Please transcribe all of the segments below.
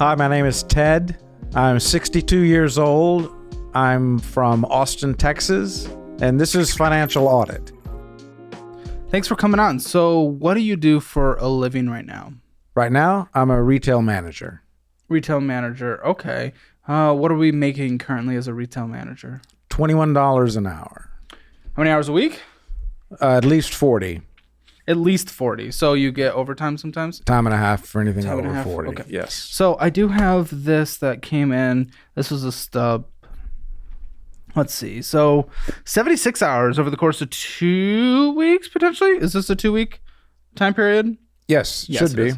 Hi, my name is Ted. I'm 62 years old. I'm from Austin, Texas, and this is Financial Audit. Thanks for coming on. So what do you do for a living right now? Right now, I'm a retail manager. Retail manager. Okay. What are we making currently as a retail manager? $21 an hour. How many hours a week? At least 40. At least 40. So you get overtime sometimes? Time and a half for anything Time and a over half? 40. Okay. Yes. So I do have this that came in. This was a stub. Let's see. So 76 hours over the course of 2 weeks, potentially? Is this a 2-week time period? Yes, should be.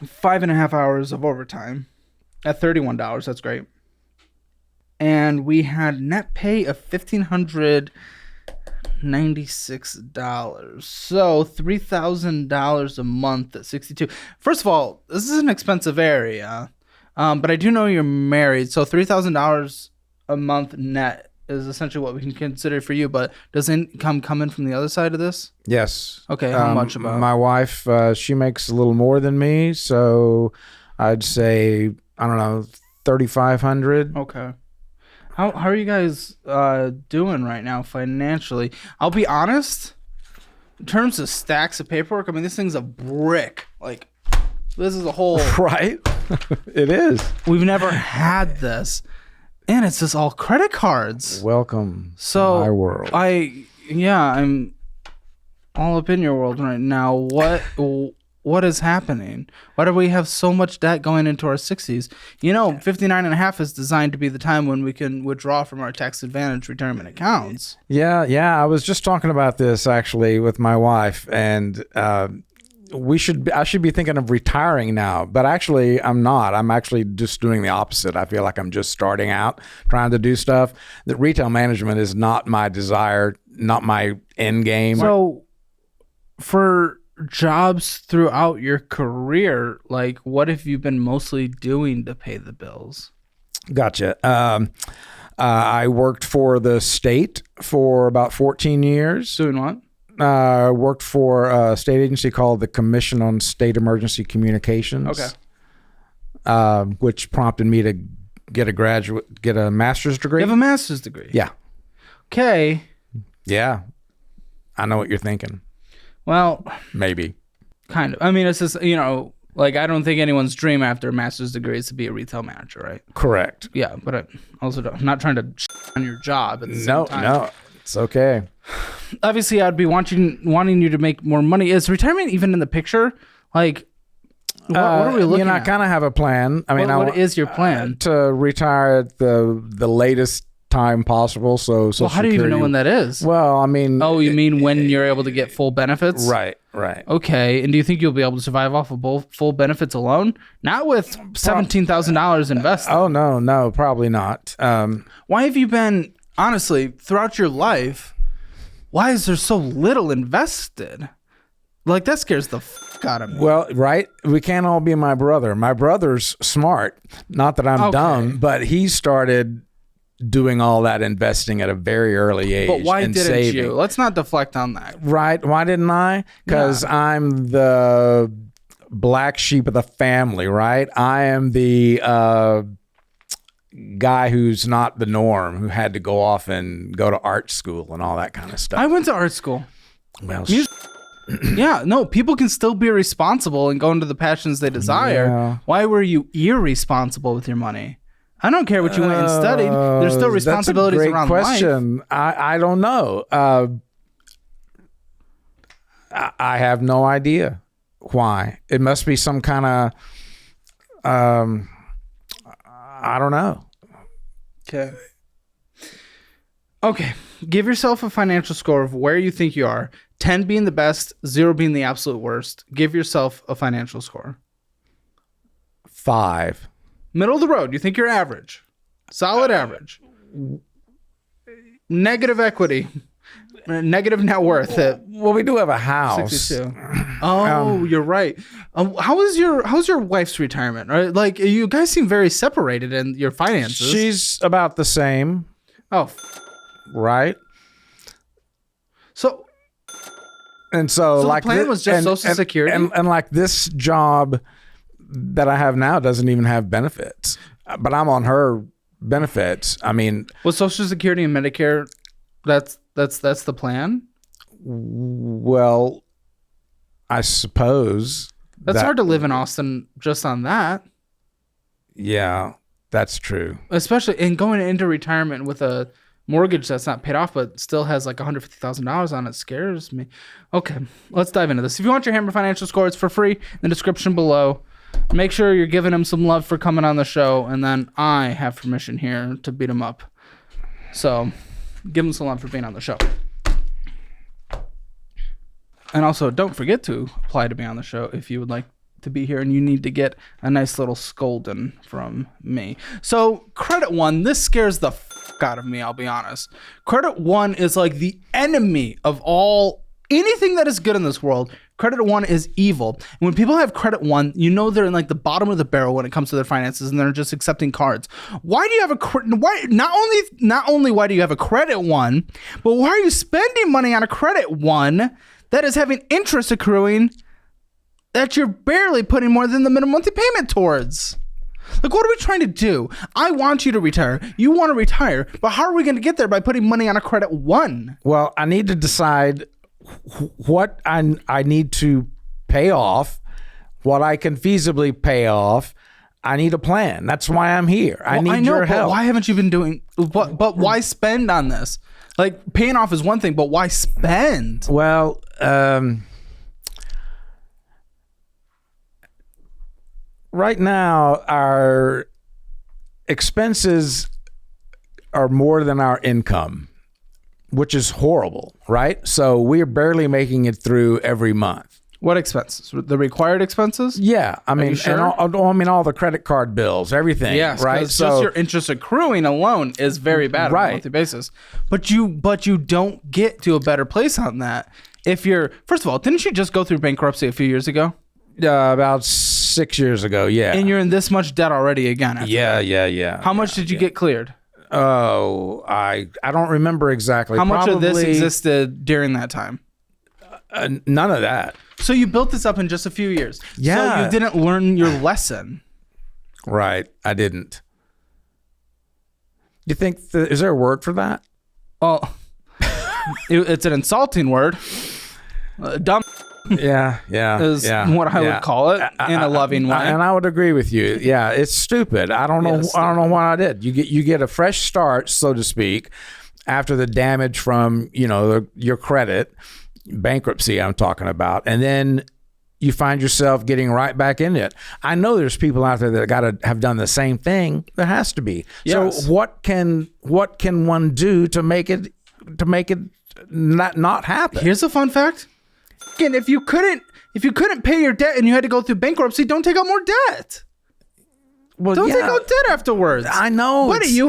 5.5 hours of overtime at $31. That's great. And we had net pay of $1,596. So $3,000 a month at 62. First of all, this is an expensive area. But I do know you're married. So $3,000 a month net is essentially what we can consider for you. But does income come in from the other side of this? Yes. Okay. How much about? My wife, she makes a little more than me. So I'd say, I don't know, $3,500. Okay. How are you guys doing right now financially? I'll be honest, in terms of stacks of paperwork, I mean, this thing's a brick. Like, this is a whole... Right? It is. We've never had this. And it's just all credit cards. Welcome to my world. I'm all up in your world right now. What is happening? Why do we have so much debt going into our 60s? 59 and a half is designed to be the time when we can withdraw from our tax advantage retirement accounts. Yeah. I was just talking about this actually with my wife, and I should be thinking of retiring now, but actually I'm not. I'm actually just doing the opposite. I feel like I'm just starting out trying to do stuff. The retail management is not my desire, not my end game. So for jobs throughout your career, like what have you been mostly doing to pay the bills? Gotcha. I worked for the state for about 14 years. Doing what? Worked for a state agency called the Commission on State Emergency Communications. Okay. Which prompted me to get a master's degree. You have a master's degree? Yeah. Okay. Yeah. I know what you're thinking. Well, maybe. Kind of. I mean, it's just, like I don't think anyone's dream after a master's degree is to be a retail manager, right? Correct. Yeah, but I'm not trying to on your job at the same time. No, it's okay. Obviously, I'd be wanting you to make more money. Is retirement even in the picture? Like, what are we looking at? I kind of have a plan. I mean, what is your plan? To retire at the latest time possible. So how do you even know when that is? Well, I mean... Oh, you mean when you're able to get full benefits? Right. Okay, and do you think you'll be able to survive off of both full benefits alone? Not with $17,000 invested. Oh, no, probably not. Why have you been, honestly, throughout your life, why is there so little invested? Like, that scares the fuck out of me. Well, right? We can't all be my brother. My brother's smart. Not that I'm dumb, but he started doing all that investing at a very early age. But why didn't saving. you? Let's not deflect on that. Right. Why didn't I? Because I'm the black sheep of the family, right? I am the guy who's not the norm, who had to go off and go to art school and all that kind of stuff. I went to art school. Well, yeah, no, people can still be responsible and go into the passions they desire. Yeah. Why were you irresponsible with your money? I don't care what you went and studied. There's still responsibilities that's a great around question. life. I don't know. I have no idea why. It must be some kind of, I don't know. Okay. Give yourself a financial score of where you think you are. 10 being the best, 0 being the absolute worst. Give yourself a financial score. 5. Middle of the road. You think you're average. Solid average. Negative equity. Negative net worth. Well, we do have a house. 62. Oh, you're right. How's your wife's retirement? Right? Like, you guys seem very separated in your finances. She's about the same. Oh. Right. So like the plan was just Social Security? and like this job that I have now doesn't even have benefits, but I'm on her benefits. I mean, with Social Security and Medicare, that's the plan. Well, I suppose that's hard to live in Austin just on that. Yeah, that's true. Especially in going into retirement with a mortgage that's not paid off but still has like $150,000 on it scares me. Okay, let's dive into this. If you want your Hammer Financial Score, it's for free in the description below. Make sure you're giving him some love for coming on the show, and then I have permission here to beat him up. So give him some love for being on the show. And also, don't forget to apply to be on the show if you would like to be here and you need to get a nice little scolding from me. So, Credit One, this scares the fuck out of me, I'll be honest. Credit One is like the enemy of anything that is good in this world. Credit One is evil. And when people have Credit One, you know they're in like the bottom of the barrel when it comes to their finances, and they're just accepting cards. Why do you have not only why do you have a Credit One, but why are you spending money on a Credit One that is having interest accruing that you're barely putting more than the minimum monthly payment towards? Like, what are we trying to do? I want you to retire. You want to retire, but how are we going to get there by putting money on a Credit One? Well, I need to decide what I need to pay off, what I can feasibly pay off. I need a plan. That's why I'm here. I need your help. Why haven't you been doing? But why spend on this? Like, paying off is one thing, but why spend? Well, right now our expenses are more than our income, which is horrible, right? So we're barely making it through every month. What expenses? The required expenses? Yeah, I mean, sure? and all the credit card bills, everything. Yes, right. So just your interest accruing alone is very bad on a monthly basis. But you don't get to a better place on that if you're. First of all, didn't you just go through bankruptcy a few years ago? About 6 years ago, yeah. And you're in this much debt already again. Yeah. How much did you get cleared? Oh, I don't remember exactly. How much of this existed during that time? None of that. So you built this up in just a few years. Yeah. So you didn't learn your lesson. Right. I didn't. You think, is there a word for that? Oh, it's an insulting word. Dumb. Yeah. Is what I would call it in a loving way. And I would agree with you. Yeah, it's stupid. I don't know. Yes. I don't know what I did. You get a fresh start, so to speak, after the damage from your credit. Bankruptcy I'm talking about, and then you find yourself getting right back in it. I know there's people out there that got to have done the same thing. There has to be. Yes. So what can one do to make it not happen? Here's a fun fact. Again, if you couldn't pay your debt and you had to go through bankruptcy, don't take out more debt. Well, don't take out debt afterwards. I know, buddy. You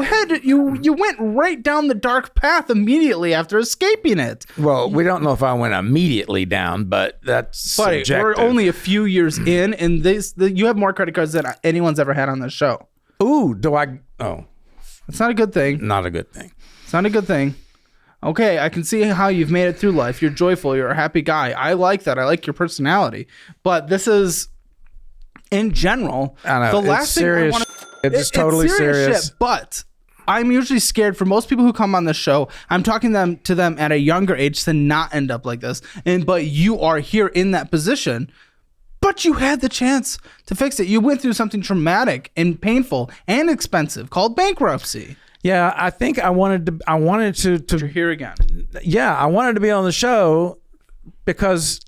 went right down the dark path immediately after escaping it. Well, we don't know if I went immediately down, but that's subjective. We're only a few years in, and you have more credit cards than anyone's ever had on this show. Ooh, do I? Oh, it's not a good thing. Not a good thing. It's not a good thing. Okay, I can see how you've made it through life. You're joyful. You're a happy guy. I like that. I like your personality. But this is, in general, I know, the last thing serious. It's totally serious. Shit, but I'm usually scared for most people who come on this show. I'm talking to them at a younger age to not end up like this. But you are here in that position. But you had the chance to fix it. You went through something traumatic and painful and expensive called bankruptcy. Yeah, I think I wanted to. You're here again. Yeah, I wanted to be on the show because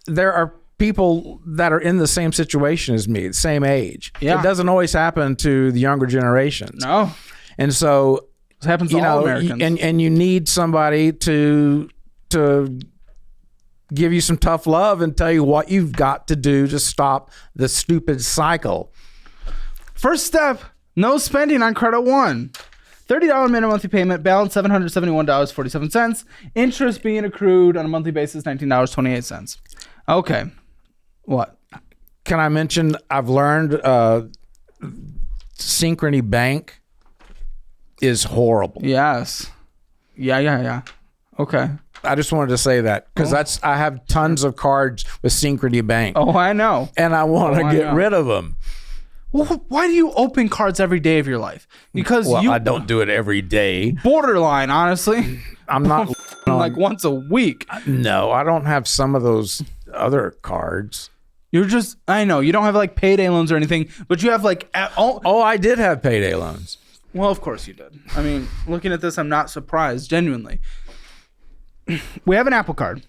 there are people that are in the same situation as me, the same age. Yeah. It doesn't always happen to the younger generations. No. And so it happens to all Americans. And you need somebody to give you some tough love and tell you what you've got to do to stop the stupid cycle. First step, no spending on Credit One. $30 minimum monthly payment, balance $771.47. Interest being accrued on a monthly basis, $19.28. Okay. What? Can I mention I've learned Synchrony Bank is horrible. Yes. Yeah. Okay. I just wanted to say that because I have tons of cards with Synchrony Bank. Oh, I know. And I want to get rid of them. Well, why do you open cards every day of your life? Because I don't do it every day. Borderline, honestly. I'm not like once a week. No, I don't have some of those other cards. I know you don't have like payday loans or anything, but you have like I did have payday loans. Well, of course you did. I mean, looking at this, I'm not surprised, genuinely. We have an Apple Card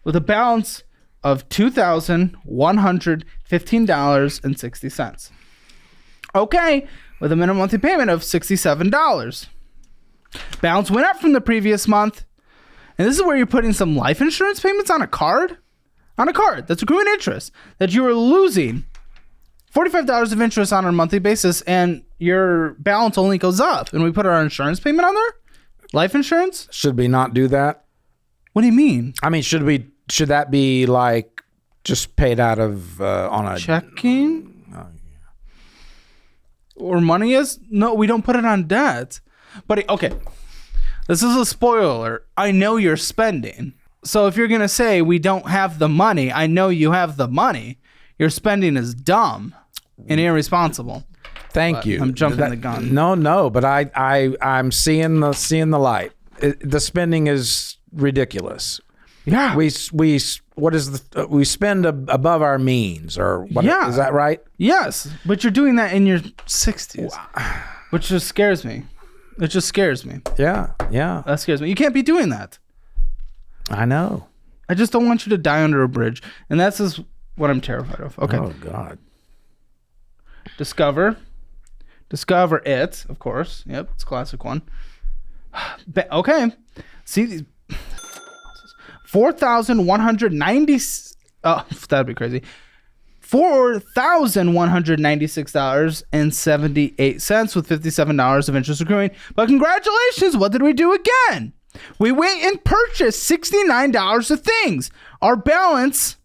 with a balance of $2,115.60. Okay, with a minimum monthly payment of $67. Balance went up from the previous month. And this is where you're putting some life insurance payments on a card? On a card that's accruing interest that you are losing $45 of interest on a monthly basis, and your balance only goes up. And we put our insurance payment on there? Life insurance? Should we not do that? What do you mean? I mean, should that be like just paid out of on a checking? Or money is? No, we don't put it on debt. But okay, this is a spoiler. I know you're spending. So if you're going to say we don't have the money, I know you have the money. Your spending is dumb and irresponsible. Thank you. I'm jumping the gun. No, but I'm seeing the light. The spending is ridiculous. Yeah. We spend above our means, or what? Yeah. Is that right? Yes, but you're doing that in your 60s, which just scares me. It just scares me. Yeah. That scares me. You can't be doing that. I know. I just don't want you to die under a bridge, and that's just what I'm terrified of. Okay. Oh God. Discover it, of course. Yep, it's a classic one. Okay. See, 4,190. Oh, that'd be crazy. $4,196.78 with $57 of interest accruing. But congratulations, what did we do again? We went and purchased $69 of things. Our balance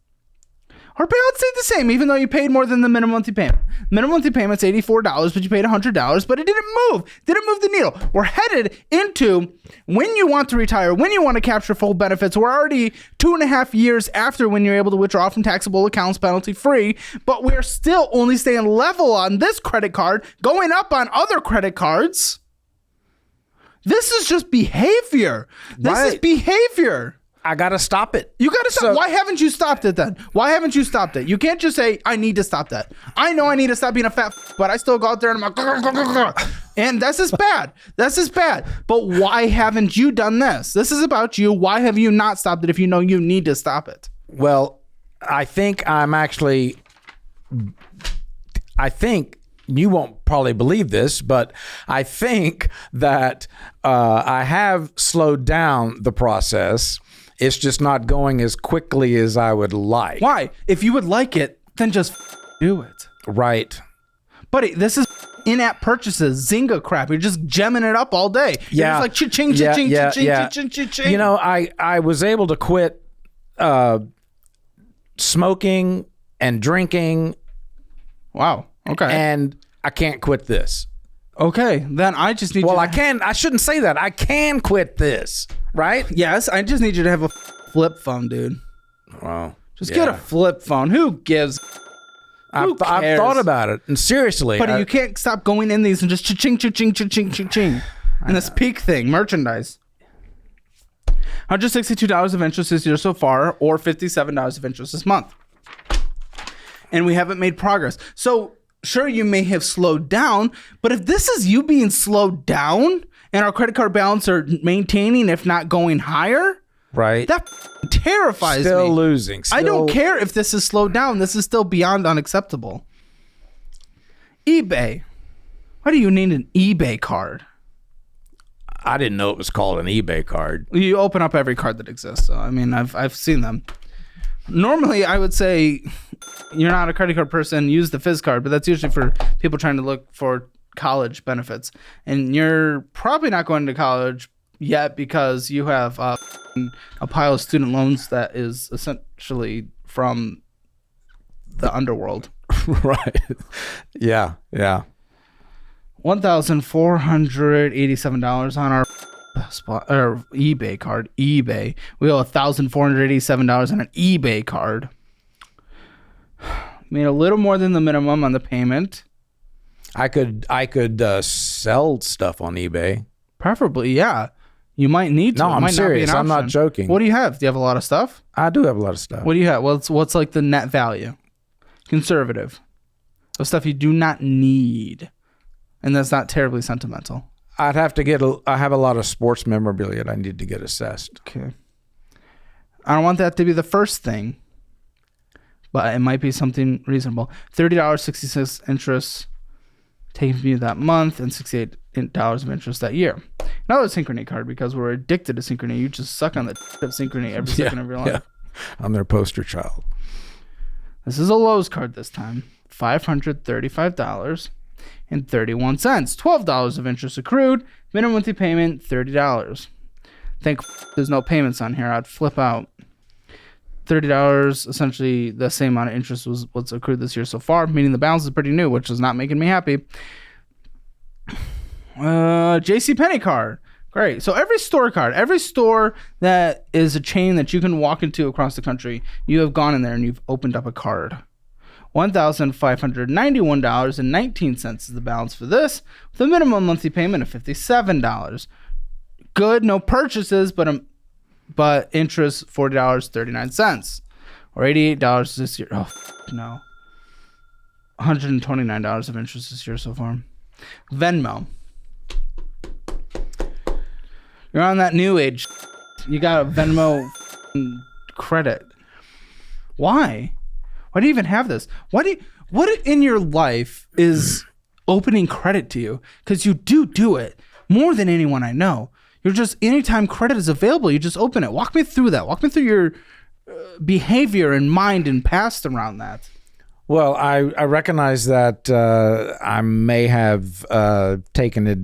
stayed the same, even though you paid more than the minimum monthly payment. Minimum monthly payment's $84, but you paid $100, but it didn't move. Didn't move the needle. We're headed into when you want to retire, when you want to capture full benefits. We're already 2.5 years after when you're able to withdraw from taxable accounts penalty free, but we're still only staying level on this credit card, going up on other credit cards. This is just behavior. This is behavior. I gotta stop it. You gotta stop. Why haven't you stopped it then? Why haven't you stopped it? You can't just say, I need to stop that. I know I need to stop being a fat but I still go out there and I'm like, and that's just bad. That's just bad. But why haven't you done this? This is about you. Why have you not stopped it if you know you need to stop it? Well, I think you won't probably believe this, but I think that I have slowed down the process. It's just not going as quickly as I would like. Why? If you would like it, then just do it. Right. Buddy, this is in-app purchases, Zynga crap. You're just gemming it up all day. Yeah. You're just like cha-ching, cha-ching, cha-ching, cha-ching, cha-ching. You know, I was able to quit smoking and drinking. Wow. Okay. And I can't quit this. Okay. Then I just need I shouldn't say that. I can quit this. Right? Yes, I just need you to have a flip phone, dude. Wow. Just get a flip phone. Who gives? I've thought about it, and seriously. But you can't stop going in these and just cha-ching, cha-ching, cha-ching, cha-ching. And this peak thing, merchandise. $162 of interest this year so far, or $57 of interest this month. And we haven't made progress. So, sure, you may have slowed down, but if this is you being slowed down, and our credit card balance are maintaining, if not going higher, right? That terrifies me. Still losing. I don't care if this is slowed down. This is still beyond unacceptable. eBay. Why do you need an eBay card? I didn't know it was called an eBay card. You open up every card that exists. So, I mean, I've seen them. Normally, I would say you're not a credit card person, use the Fizz card, but that's usually for people trying to look for college benefits, and you're probably not going to college yet because you have a pile of student loans that is essentially from the underworld. Right. Yeah. $1,487 on our or eBay card. eBay. We owe $1,487 on an eBay card. Made a little more than the minimum on the payment. I could sell stuff on eBay. Preferably, yeah. You might need to. No, I'm serious. I'm not joking. What do you have? Do you have a lot of stuff? I do have a lot of stuff. What do you have? What's like the net value? Conservative. Of stuff you do not need. And that's not terribly sentimental. I'd have to I have a lot of sports memorabilia that I need to get assessed. Okay. I don't want that to be the first thing, but it might be something reasonable. $30.66 interest taken from you that month and $68 of interest that year. Another Synchrony card, because we're addicted to Synchrony. You just suck on the of Synchrony every second of your life. Yeah. I'm their poster child. This is a Lowe's card this time. $535.31. $12 of interest accrued. Minimum monthly payment, $30. Thank there's no payments on here. I'd flip out. $30, essentially the same amount of interest was what's accrued this year so far, meaning the balance is pretty new, which is not making me happy. JCPenney card. Great. So every store card, every store that is a chain that you can walk into across the country, you have gone in there and you've opened up a card. $1,591.19 is the balance for this, with a minimum monthly payment of $57. Good, no purchases, but interest $40.39, or $88 this year. Oh no, $129 of interest this year so far. Venmo. You're on that new age. You got a Venmo credit. Why? Why do you even have this? What in your life is opening credit to you? Because you do it more than anyone I know. You're just, anytime credit is available, you just open it. Walk me through that. Walk me through your behavior and mind and past around that. Well, I recognize that I may have taken it.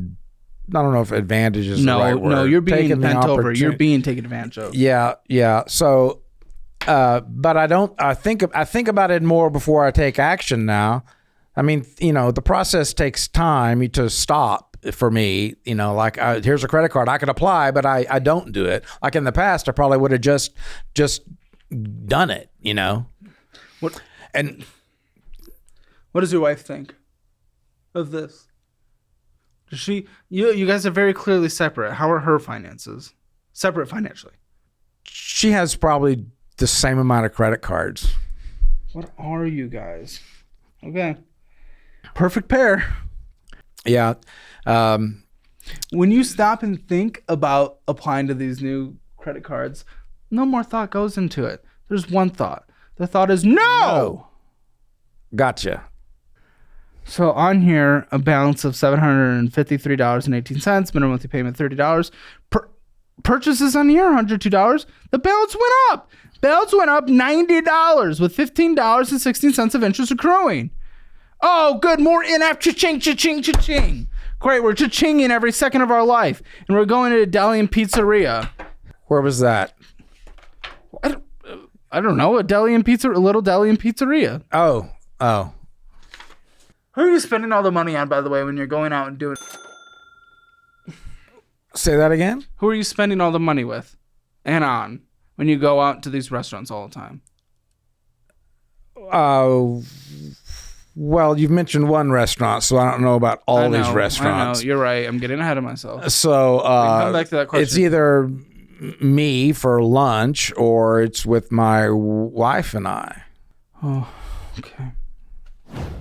I don't know if advantage is the right word. No, you're being bent over. You're being taken advantage of. Yeah. So, but I think about it more before I take action now. I mean, the process takes time to stop for me. Like here's a credit card I could apply, but I don't do it. Like in the past, I probably would have just done it. What? And what does your wife think of this? Does she? You guys are very clearly separate. How are her finances? Separate financially. She has probably the same amount of credit cards. What are you guys? Okay. Perfect pair. Yeah. When you stop and think about applying to these new credit cards, no more thought goes into it. There's one thought. The thought is no. Gotcha. So on here, a balance of $753.18, minimum monthly payment $30. Purchases on here, $102. The balance went up. Balance went up $90 with $15.16 of interest accruing. Oh, good. More in-app cha-ching, cha-ching, cha-ching. Great. We're cha-chinging every second of our life. And we're going to a deli and pizzeria. Where was that? I don't know. A little deli and pizzeria. Oh. Who are you spending all the money on, by the way, when you're going out and doing... Say that again? Who are you spending all the money with and on when you go out to these restaurants all the time? Well, you've mentioned one restaurant, so I don't know about all these restaurants. I know. You're right. I'm getting ahead of myself. So come back to that question. It's either me for lunch or it's with my wife and I. Oh, okay.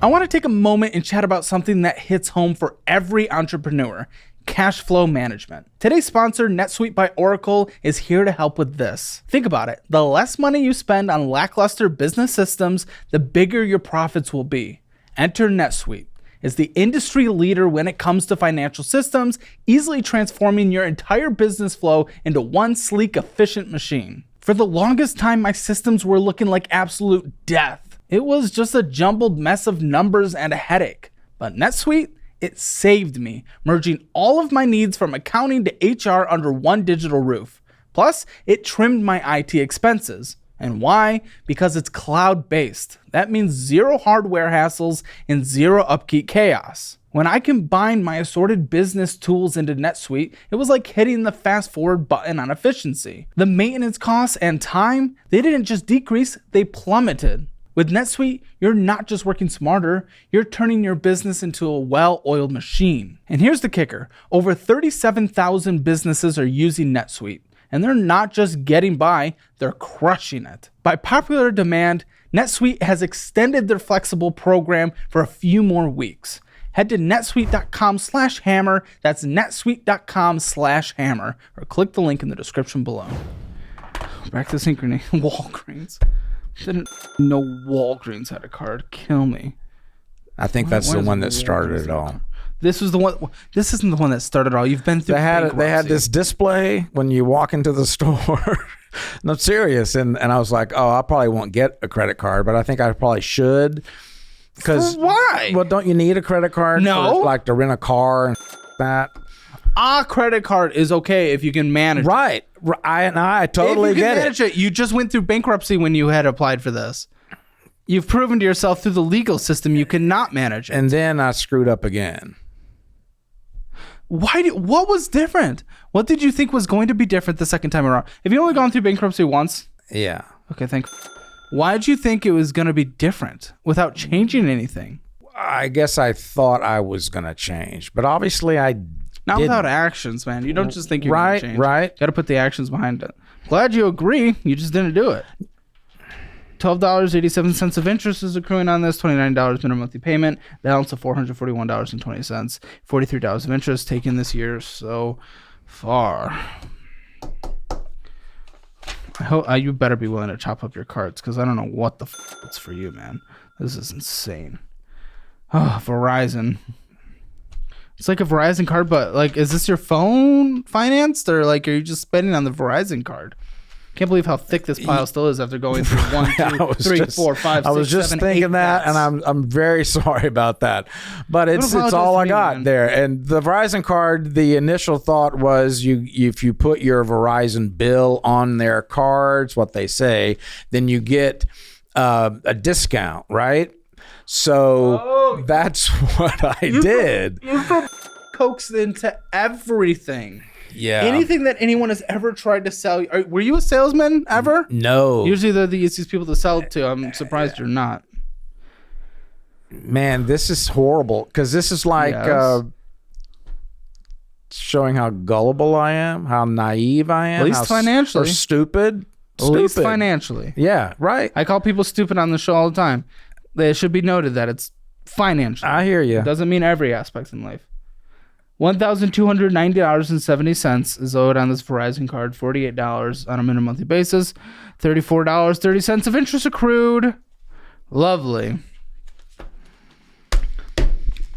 I want to take a moment and chat about something that hits home for every entrepreneur: cash flow management. Today's sponsor, NetSuite by Oracle, is here to help with this. Think about it. The less money you spend on lackluster business systems, the bigger your profits will be. Enter NetSuite. It's the industry leader when it comes to financial systems, easily transforming your entire business flow into one sleek, efficient machine. For the longest time, my systems were looking like absolute death. It was just a jumbled mess of numbers and a headache. But NetSuite, it saved me, merging all of my needs from accounting to HR under one digital roof. Plus, it trimmed my IT expenses. And why? Because it's cloud-based. That means zero hardware hassles and zero upkeep chaos. When I combined my assorted business tools into NetSuite, it was like hitting the fast forward button on efficiency. The maintenance costs and time, they didn't just decrease, they plummeted. With NetSuite, you're not just working smarter, you're turning your business into a well-oiled machine. And here's the kicker. Over 37,000 businesses are using NetSuite. And they're not just getting by, they're crushing it. By popular demand, NetSuite has extended their flexible program for a few more weeks. Head to netsuite.com/hammer. That's netsuite.com/hammer. Or click the link in the description below. Back to synchrony. Walgreens. Didn't know Walgreens had a card. Kill me. I think that's the one that started it all. This was the one. This isn't the one that started it all. You've been through. They had this display when you walk into the store. No, serious. And I was like, oh, I probably won't get a credit card, but I think I probably should. Because why? Well, don't you need a credit card? No. For, like to rent a car and that. A credit card is okay if you can manage. Right. I totally get it. Manage it. You just went through bankruptcy when you had applied for this. You've proven to yourself through the legal system you cannot manage it. And then I screwed up again. What was different? What did you think was going to be different the second time around? Have you only gone through bankruptcy once? Yeah. Okay, why did you think it was going to be different without changing anything? I guess I thought I was going to change, but obviously I Not didn't. without actions, man. You don't just think you're going to change. Right. Got to put the actions behind it. Glad you agree. You just didn't do it. $12.87 of interest is accruing on this, $29 minimum monthly payment, balance of $441.20, $43 of interest taken this year so far. I hope you better be willing to chop up your cards because I don't know what the it's for you, man. This is insane. Oh, Verizon. It's like a Verizon card, but like, is this your phone financed or like, are you just spending on the Verizon card? Can't believe how thick this pile still is after going through 1, 2, 3, 4, 5, 6, I was just 7, thinking 8 that, bets. and I'm very sorry about that. But it's all I got there. And the Verizon card, the initial thought was if you put your Verizon bill on their cards, what they say, then you get a discount, right? So that's what I did. You've been coaxed into everything. Yeah. Anything that anyone has ever tried to sell you. Were you a salesman ever? No. Usually they're the easiest people to sell to. I'm surprised you're not. Man, this is horrible because this is like showing how gullible I am, how naive I am. At least financially. Or stupid. At least financially. Yeah, right. I call people stupid on the show all the time. It should be noted that it's financial. I hear you. Doesn't mean every aspect in life. $1,290.70 is owed on this Verizon card. $48 on a minimum monthly basis. $34.30 of interest accrued. Lovely.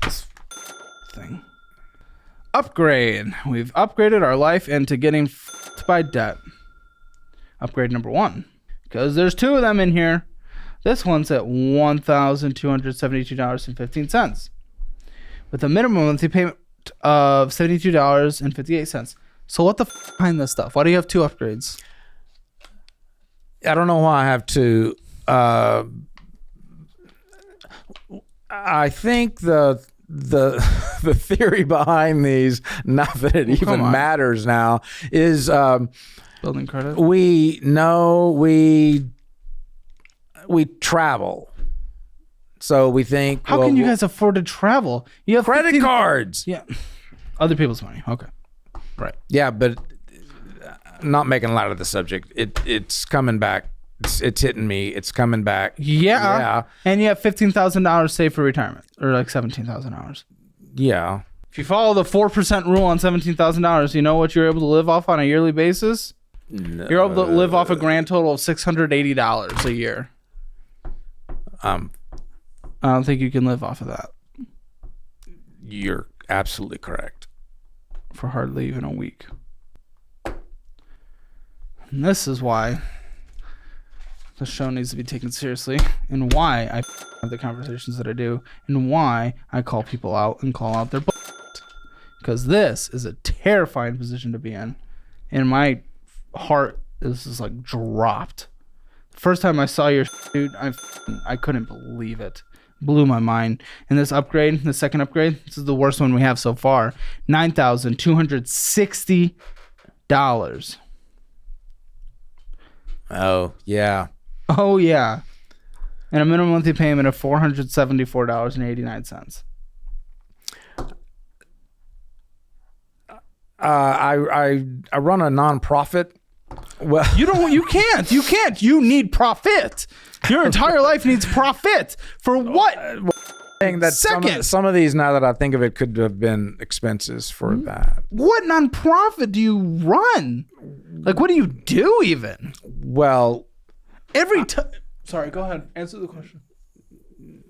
This thing. Upgrade. We've upgraded our life into getting f***ed by debt. Upgrade number 1. Because there's 2 of them in here. This one's at $1,272.15. With a minimum monthly payment of $72.58. So what the behind this stuff? Why do you have 2 upgrades? I don't know why I have 2. I think the theory behind these, not that it even matters now, is building credit. We travel. So we think, how can you guys afford to travel? You have credit cards. Yeah. Other people's money. Okay. Right. Yeah, but I'm not making a lot of the subject. It's coming back. It's hitting me. It's coming back. Yeah. And you have $15,000 saved for retirement, or like $17,000. Yeah. If you follow the 4% rule on $17,000, you know what you're able to live off on a yearly basis? No. You're able to live off a grand total of $680 a year. I don't think you can live off of that. You're absolutely correct. For hardly even a week. And this is why the show needs to be taken seriously, and why I have the conversations that I do, and why I call people out and call out their bullshit. Because this is a terrifying position to be in. And my heart is just like dropped. First time I saw your dude, I couldn't believe it. Blew my mind. And this upgrade, the second upgrade, this is the worst one we have so far. $9,260. Oh, yeah. Oh, yeah. And a minimum monthly payment of $474.89. I run a nonprofit. Well, You can't. You need profit. Your entire life needs profit. For what? saying that Second. some of these, now that I think of it, could have been expenses for that. What nonprofit do you run? Like, what do you do even? Well, Every time. Sorry, go ahead. Answer the question.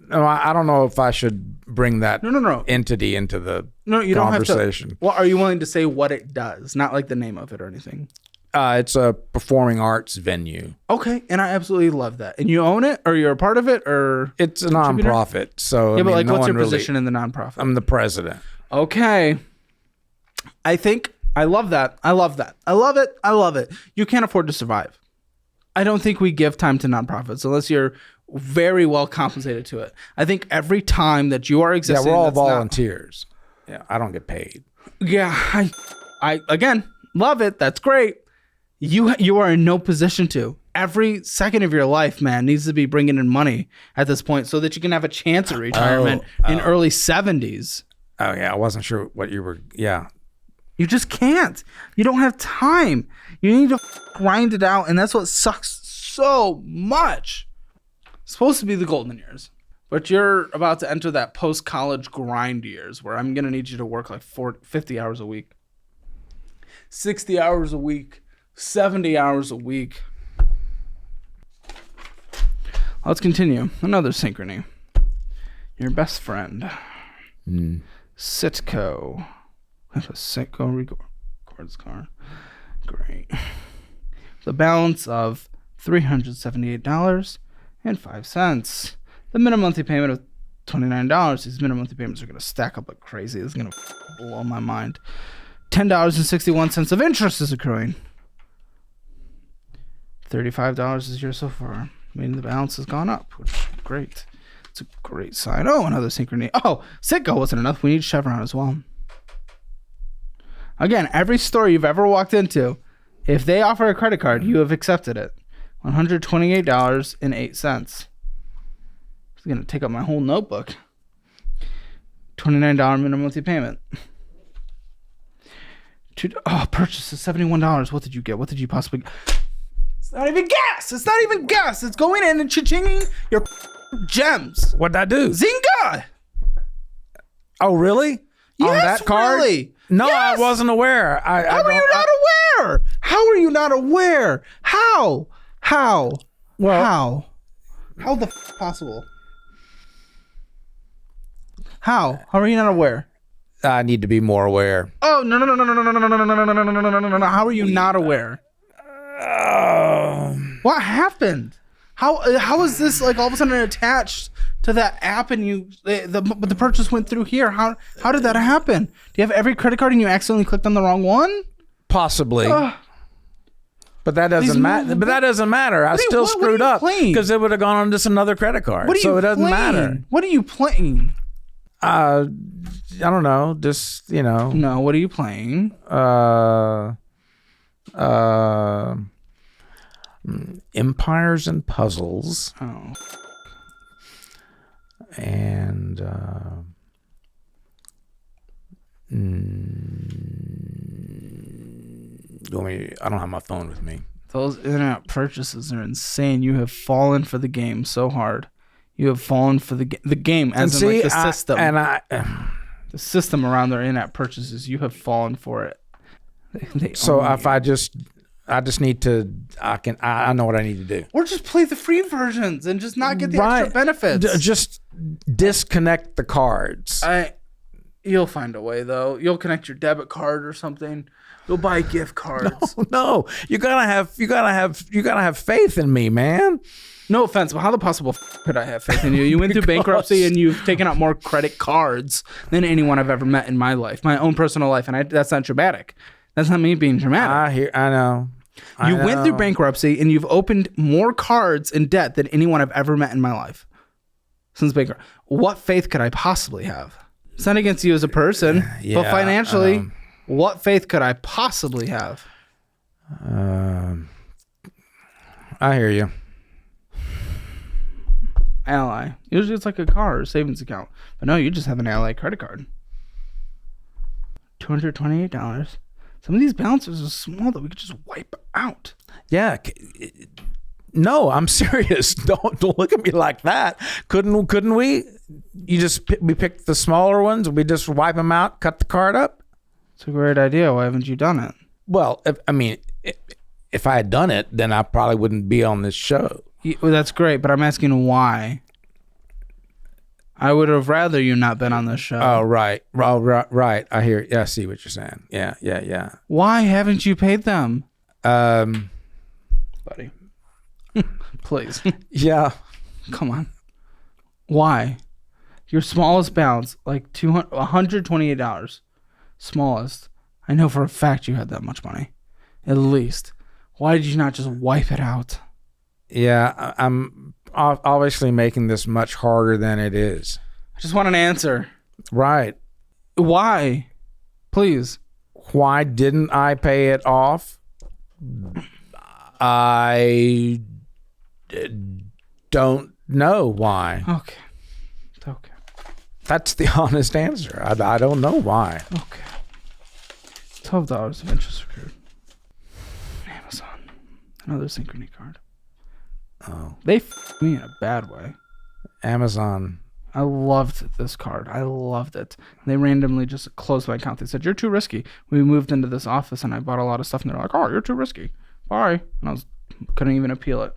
no, I don't know if I should bring that No. entity into the No, you don't have conversation. to. Well, are you willing to say what it does? Not like the name of it or anything. It's a performing arts venue. Okay, and I absolutely love that. And you own it, or you're a part of it, or It's a nonprofit, so yeah, but like, no what's one your really- position in the nonprofit? I'm the president. Okay, I think I love that. I love that. I love it. I love it. You can't afford to survive. I don't think we give time to nonprofits unless you're very well compensated to it. I think every time that you are Yeah, existing, we're all that's not- volunteers. Yeah, I don't get paid. Yeah, I again love it. That's great. You are in no position to. Every second of your life, man, needs to be bringing in money at this point so that you can have a chance at retirement in early 70s. Oh yeah, I wasn't sure what you were. Yeah, You just can't. You don't have time. You need to grind it out, and that's what sucks so much. It's supposed to be the golden years, but you're about to enter that post-college grind years where I'm going to need you to work like 50 hours a week, 60 hours a week, 70 hours a week. Let's continue. Another synchrony. Your best friend, Sitco. I have a Sitco records car. Great. The balance of $378.05. The minimum monthly payment of $29. These minimum monthly payments are going to stack up like crazy. This is going to blow my mind. $10.61 of interest is accruing. $35 is here so far. Meaning the balance has gone up, which is great. It's a great sign. Oh, another synchrony. Oh, Sitco wasn't enough. We need Chevron as well. Again, every store you've ever walked into, if they offer a credit card, you have accepted it. $128.08. It's going to take up my whole notebook. $29 minimum monthly payment. Purchase is $71. What did you get? What did you possibly get? It's not even gas. It's not even gas. It's going in and cha-chinging your gems. what'd I do? Zinga! Oh, really? Yes, On that card? really. No, Yes. I wasn't aware. How are you not aware? How are you not aware? How? Well, How? How the possible? How are you not aware? I need to be more aware. Oh no. How are you not aware? What happened? How is this like all of a sudden attached to that app and the purchase went through here? How did that happen? Do you have every credit card and you accidentally clicked on the wrong one? Possibly. But that doesn't matter. But that doesn't matter. I still screwed up because it would have gone on just another credit card. So it doesn't matter. What are you playing? I don't know. Just No, what are you playing? Empires and Puzzles. Oh. And I don't have my phone with me. Those in-app purchases are insane. You have fallen for the game so hard. You have fallen for the game as in like the system. The system around their in-app purchases. You have fallen for it. So if I just need to, I know what I need to do. Or just play the free versions and just not get the extra benefits. Just disconnect the cards. You'll find a way though. You'll connect your debit card or something. You'll buy gift cards. No, you gotta have faith in me, man. No offense, but how the possible could I have faith in you? You went through bankruptcy and you've taken out more credit cards than anyone I've ever met in my life, my own personal life, and that's not dramatic. That's not me being dramatic. I know. You went through bankruptcy and you've opened more cards in debt than anyone I've ever met in my life since bankruptcy. What faith could I possibly have? It's not against you as a person, but financially, what faith could I possibly have? I hear you. Ally. Usually it's like a car or savings account. But no, you just have an Ally credit card. $228. Some of these balances are small that we could just wipe out. Yeah. No, I'm serious. Don't look at me like that. Couldn't we? We picked the smaller ones. We just wipe them out, cut the card up. It's a great idea. Why haven't you done it? Well, if I had done it, then I probably wouldn't be on this show. Well, that's great, but I'm asking why. I would have rather you not been on this show. Oh, right. Right. I hear. Yeah, I see what you're saying. Yeah. Why haven't you paid them? Buddy. Please. Yeah. Come on. Why? Your smallest balance, like $128. Smallest. I know for a fact you had that much money. At least. Why did you not just wipe it out? Yeah, I'm obviously making this much harder than it is. I just want an answer. Right. Why? Please. Why didn't I pay it off? I don't know why. Okay. That's the honest answer. I don't know why. Okay. $12 of interest accrued. Amazon. Another Synchrony card. Oh. They f***ed me in a bad way. Amazon. I loved this card. I loved it. They randomly just closed my account. They said, you're too risky. We moved into this office and I bought a lot of stuff and they're like, oh, you're too risky. Bye. And I couldn't even appeal it.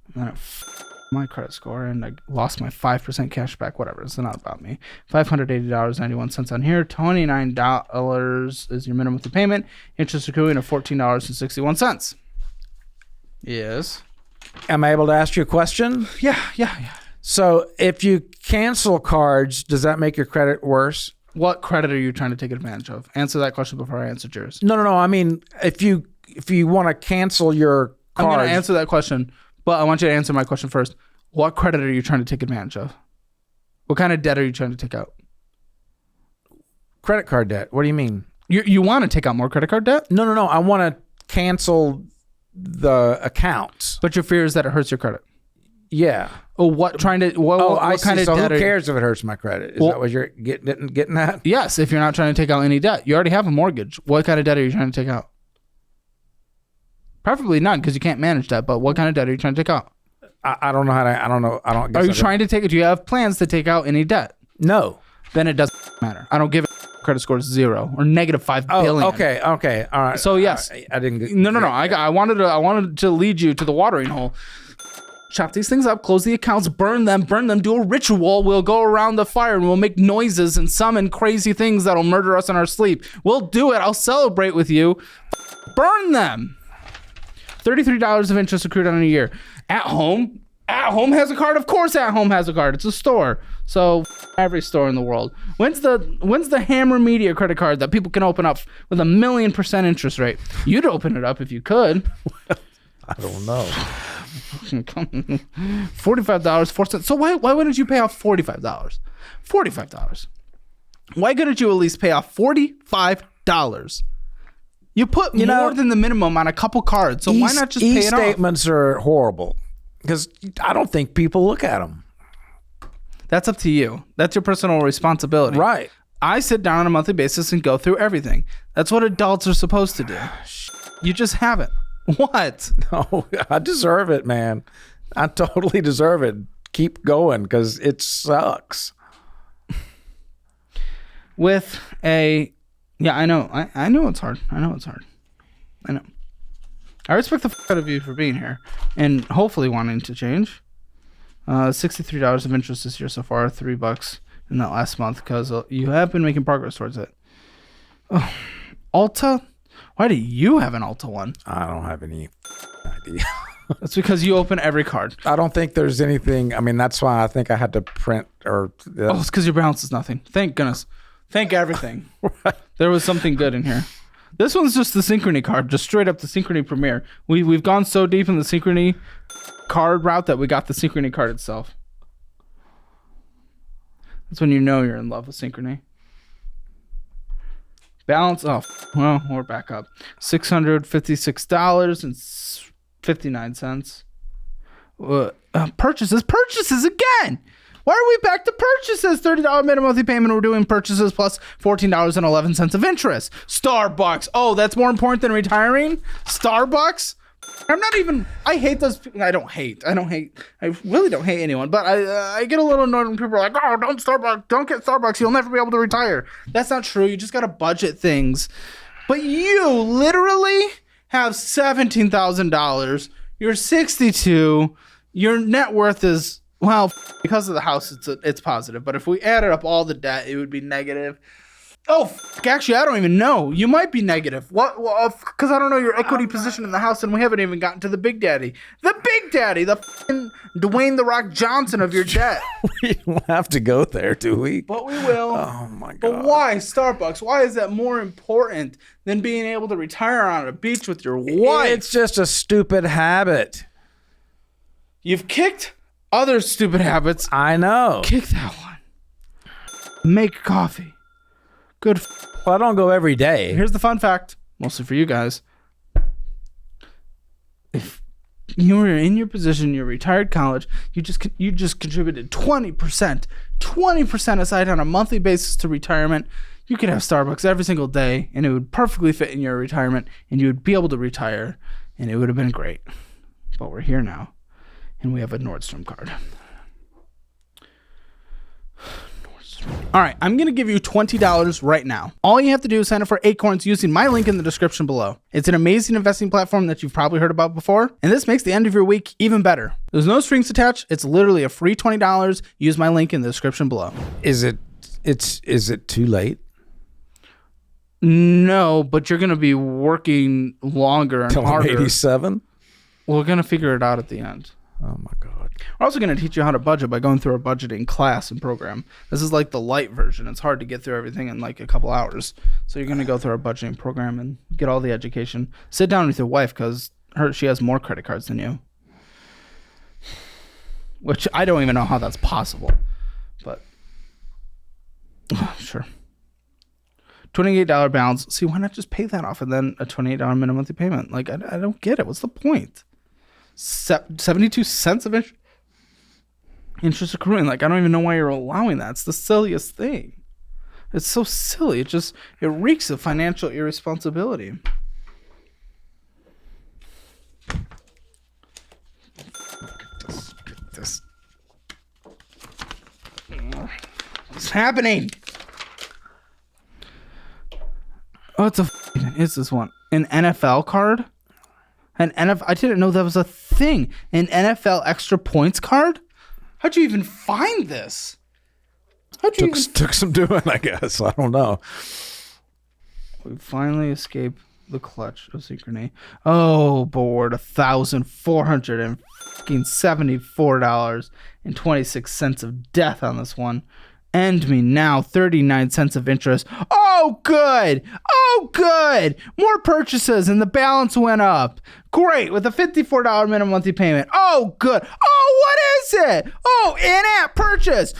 And then it f***ed my credit score and I lost my 5% cash back. Whatever. It's not about me. $580.91 on here. $29 is your minimum payment. Interest accruing of $14.61. Yes. Am I able to ask you a question? Yeah. So if you cancel cards, does that make your credit worse? What credit are you trying to take advantage of? Answer that question before I answer yours. No. I mean, if you want to cancel your cards. I'm going to answer that question, but I want you to answer my question first. What credit are you trying to take advantage of? What kind of debt are you trying to take out? Credit card debt. What do you mean? You want to take out more credit card debt? No. I want to cancel the accounts. But your fear is that it hurts your credit. Yeah. Oh, what kind of debt? So who cares if it hurts my credit? Is that what you're getting at? Yes, if you're not trying to take out any debt. You already have a mortgage. What kind of debt are you trying to take out? Preferably none, because you can't manage that. But what kind of debt are you trying to take out? I don't know how to. I don't know. I don't. Are you trying to take it? Do you have plans to take out any debt? No. Then it doesn't matter. I don't give a credit score is 0 or negative 5 billion. Okay. All right. So yes, I didn't. No. I wanted to lead you to the watering hole. Chop these things up, close the accounts, burn them, do a ritual. We'll go around the fire and we'll make noises and summon crazy things that'll murder us in our sleep. We'll do it. I'll celebrate with you. Burn them. $33 of interest accrued on a year. At Home has a card. Of course, At Home has a card. It's a store. So every store in the world. When's the Hammer Media credit card that people can open up with 1,000,000% interest rate? You'd open it up if you could. I don't know. $45.04. So why wouldn't you pay off $45? $45. Why couldn't you at least pay off $45? You put more than the minimum on a couple cards, so why not just pay it off? E-statements are horrible because I don't think people look at them. That's up to you. That's your personal responsibility. Right. I sit down on a monthly basis and go through everything. That's what adults are supposed to do. You just haven't. What? No, I deserve it, man. I totally deserve it. Keep going because it sucks. I know. I know it's hard. I know. I respect the out of you for being here and hopefully wanting to change. $63 of interest this year so far, $3 in that last month because you have been making progress towards it. Oh, Alta? Why do you have an Alta one? I don't have any idea. That's because you open every card. I don't think there's anything. I mean, that's why I think I had to print or. It's because your balance is nothing. Thank goodness. Thank everything. Right. There was something good in here. This one's just the Synchrony card, just straight up the Synchrony Premier. We've gone so deep in the Synchrony card route that we got the Synchrony card itself. That's when you know you're in love with Synchrony. Balance, well, we're back up. $656.59. Purchases again. Why are we back to purchases? $30 minimum monthly payment. We're doing purchases plus $14.11 of interest. Starbucks. Oh, that's more important than retiring? Starbucks? I hate those. I really don't hate anyone, but I get a little annoyed when people are like, oh, don't get Starbucks. You'll never be able to retire. That's not true. You just got to budget things. But you literally have $17,000. You're 62. Your net worth is, well, because of the house, it's positive. But if we added up all the debt, it would be negative. Oh, actually, I don't even know. You might be negative. What? Because I don't know your equity position in the house, and we haven't even gotten to the Big Daddy. The Big Daddy, the Dwayne "The Rock" Johnson of your debt. We don't have to go there, do we? But we will. Oh, my God. But why Starbucks? Why is that more important than being able to retire on a beach with your wife? It's just a stupid habit. You've kicked other stupid habits. I know. Kick that one. Make coffee. Good. Well, I don't go every day. Here's the fun fact, mostly for you guys. If you were in your position, you're retired college, you just contributed 20% aside on a monthly basis to retirement. You could have Starbucks every single day, and it would perfectly fit in your retirement, and you would be able to retire, and it would have been great. But we're here now, and we have a Nordstrom card. All right, I'm going to give you $20 right now. All you have to do is sign up for Acorns using my link in the description below. It's an amazing investing platform that you've probably heard about before, and this makes the end of your week even better. There's no strings attached. It's literally a free $20. Use my link in the description below. Is it too late? No, but you're going to be working longer and Till harder. I'm 87? We're going to figure it out at the end. Oh, my God. We're also going to teach you how to budget by going through our budgeting class and program. This is like the light version. It's hard to get through everything in like a couple hours. So you're going to go through our budgeting program and get all the education. Sit down with your wife because she has more credit cards than you. Which I don't even know how that's possible. But sure. $28 balance. See, why not just pay that off and then a $28 minimum monthly payment? Like, I don't get it. What's the point? 72 cents of interest accruing. Like, I don't even know why you're allowing that. It's the silliest thing. It's so silly. It reeks of financial irresponsibility. Look at this. What's happening? What the is this one? An NFL card? I didn't know that was a thing. An NFL extra points card? How'd you even find this? Took some doing, I guess. I don't know. We finally escaped the clutch of Synchrony. Oh, board. $1,474.26 of death on this one. End me now. 39 cents of interest. Oh, good. More purchases and the balance went up. Great. With a $54 minimum monthly payment. Oh, good. Oh, what is it? Oh, in-app purchase.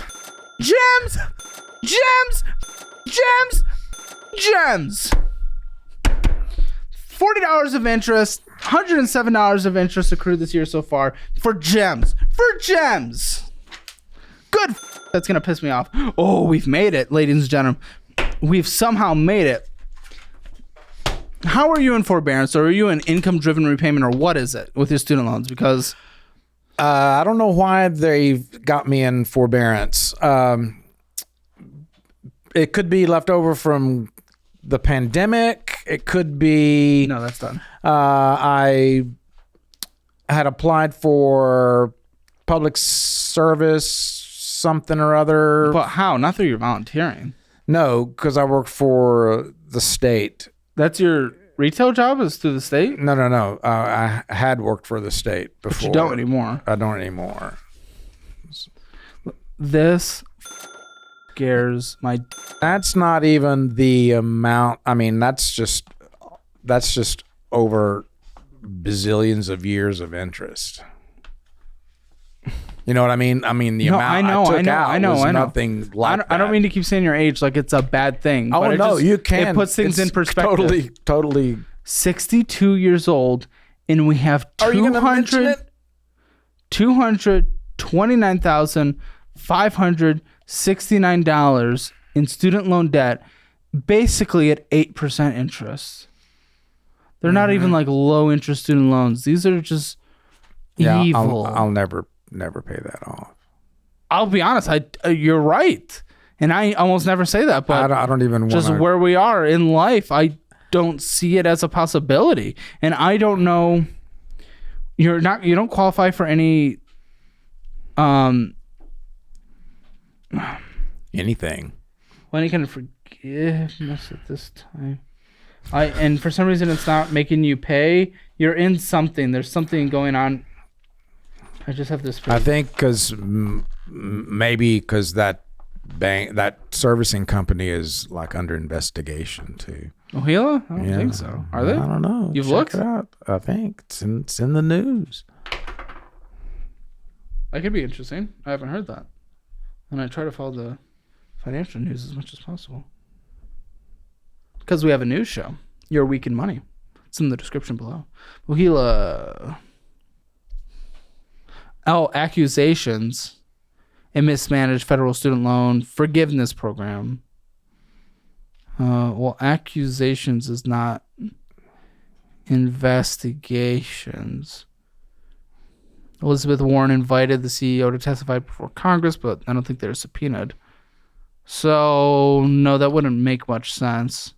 Gems. $40 of interest. $107 of interest accrued this year so far for gems. Good. That's going to piss me off. Oh, we've made it, ladies and gentlemen. We've somehow made it. How are you in forbearance, or are you in income-driven repayment, or what is it with your student loans? Because I don't know why they've got me in forbearance. It could be left over from the pandemic. It could be... No, that's done. I had applied for public service something or other. But how? Not through your volunteering. No, because I work for the state. That's your retail job is through the state? No. I had worked for the state before. But you don't anymore. I don't anymore. This scares my... That's not even the amount. I mean, that's just that's just over bazillions of years of interest. You know what I mean? I mean, the amount I took out was nothing like that. I don't mean to keep saying your age like it's a bad thing. Oh, no, you can. It puts things in perspective. Totally. 62 years old, and we have $229,569 in student loan debt, basically at 8% interest. They're not even like low interest student loans. These are just evil. I'll never pay that off. I'll be honest. You're right, and I almost never say that. But I don't even just where we are in life. I don't see it as a possibility, and I don't know. You don't qualify for any. Anything. Any kind of forgiveness at this time. And for some reason it's not making you pay. You're in something. There's something going on. I just have this. I think because that servicing company is like under investigation too. Ohila? I don't think so. Are they? I don't know. You've Check looked? it out. I think it's in the news. That could be interesting. I haven't heard that. And I try to follow the financial news as much as possible. Because we have a news show, Your Week in Money. It's in the description below. Ohila. Accusations. A mismanaged federal student loan forgiveness program. Accusations is not investigations. Elizabeth Warren invited the CEO to testify before Congress, but I don't think they're subpoenaed. So, no, that wouldn't make much sense.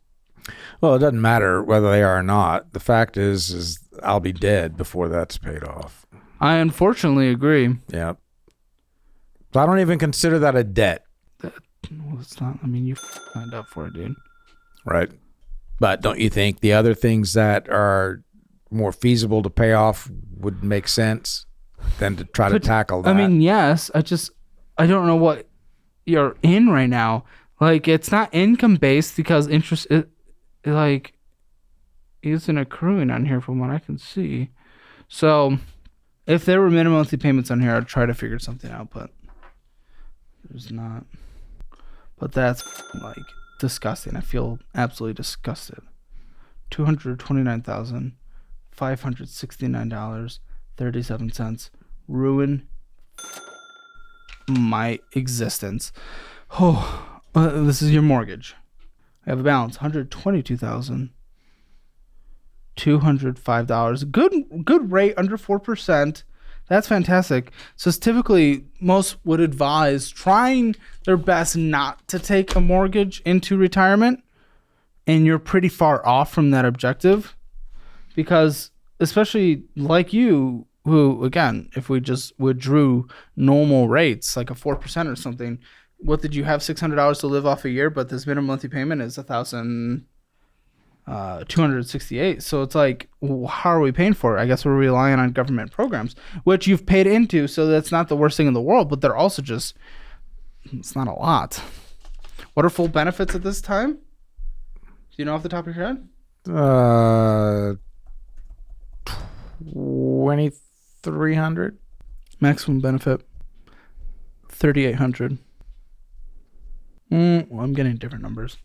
Well, it doesn't matter whether they are or not. The fact is I'll be dead before that's paid off. I unfortunately agree. Yeah. So I don't even consider that a debt. It's not. I mean, you signed up for it, dude. Right. But don't you think the other things that are more feasible to pay off would make sense than to try to tackle that? I mean, yes. I don't know what you're in right now. Like, it's not income based because interest isn't accruing on here from what I can see. So if there were minimum monthly payments on here, I'd try to figure something out, but there's not. But that's like disgusting. I feel absolutely disgusted. $229,569.37 ruin my existence. Oh, this is your mortgage. I have a balance, $122,205. Good rate, under 4%. That's fantastic. So typically, most would advise trying their best not to take a mortgage into retirement, and you're pretty far off from that objective, because especially like you, who, again, if we just withdrew normal rates, like a 4% or something, what did you have, $600 to live off a year, but this minimum monthly payment is $1,268. So it's like, how are we paying for it? I guess we're relying on government programs, which you've paid into, so that's not the worst thing in the world, but they're also just, it's not a lot. What are full benefits at this time? Do you know off the top of your head? 2,300. Maximum benefit, 3,800. Well, I'm getting different numbers.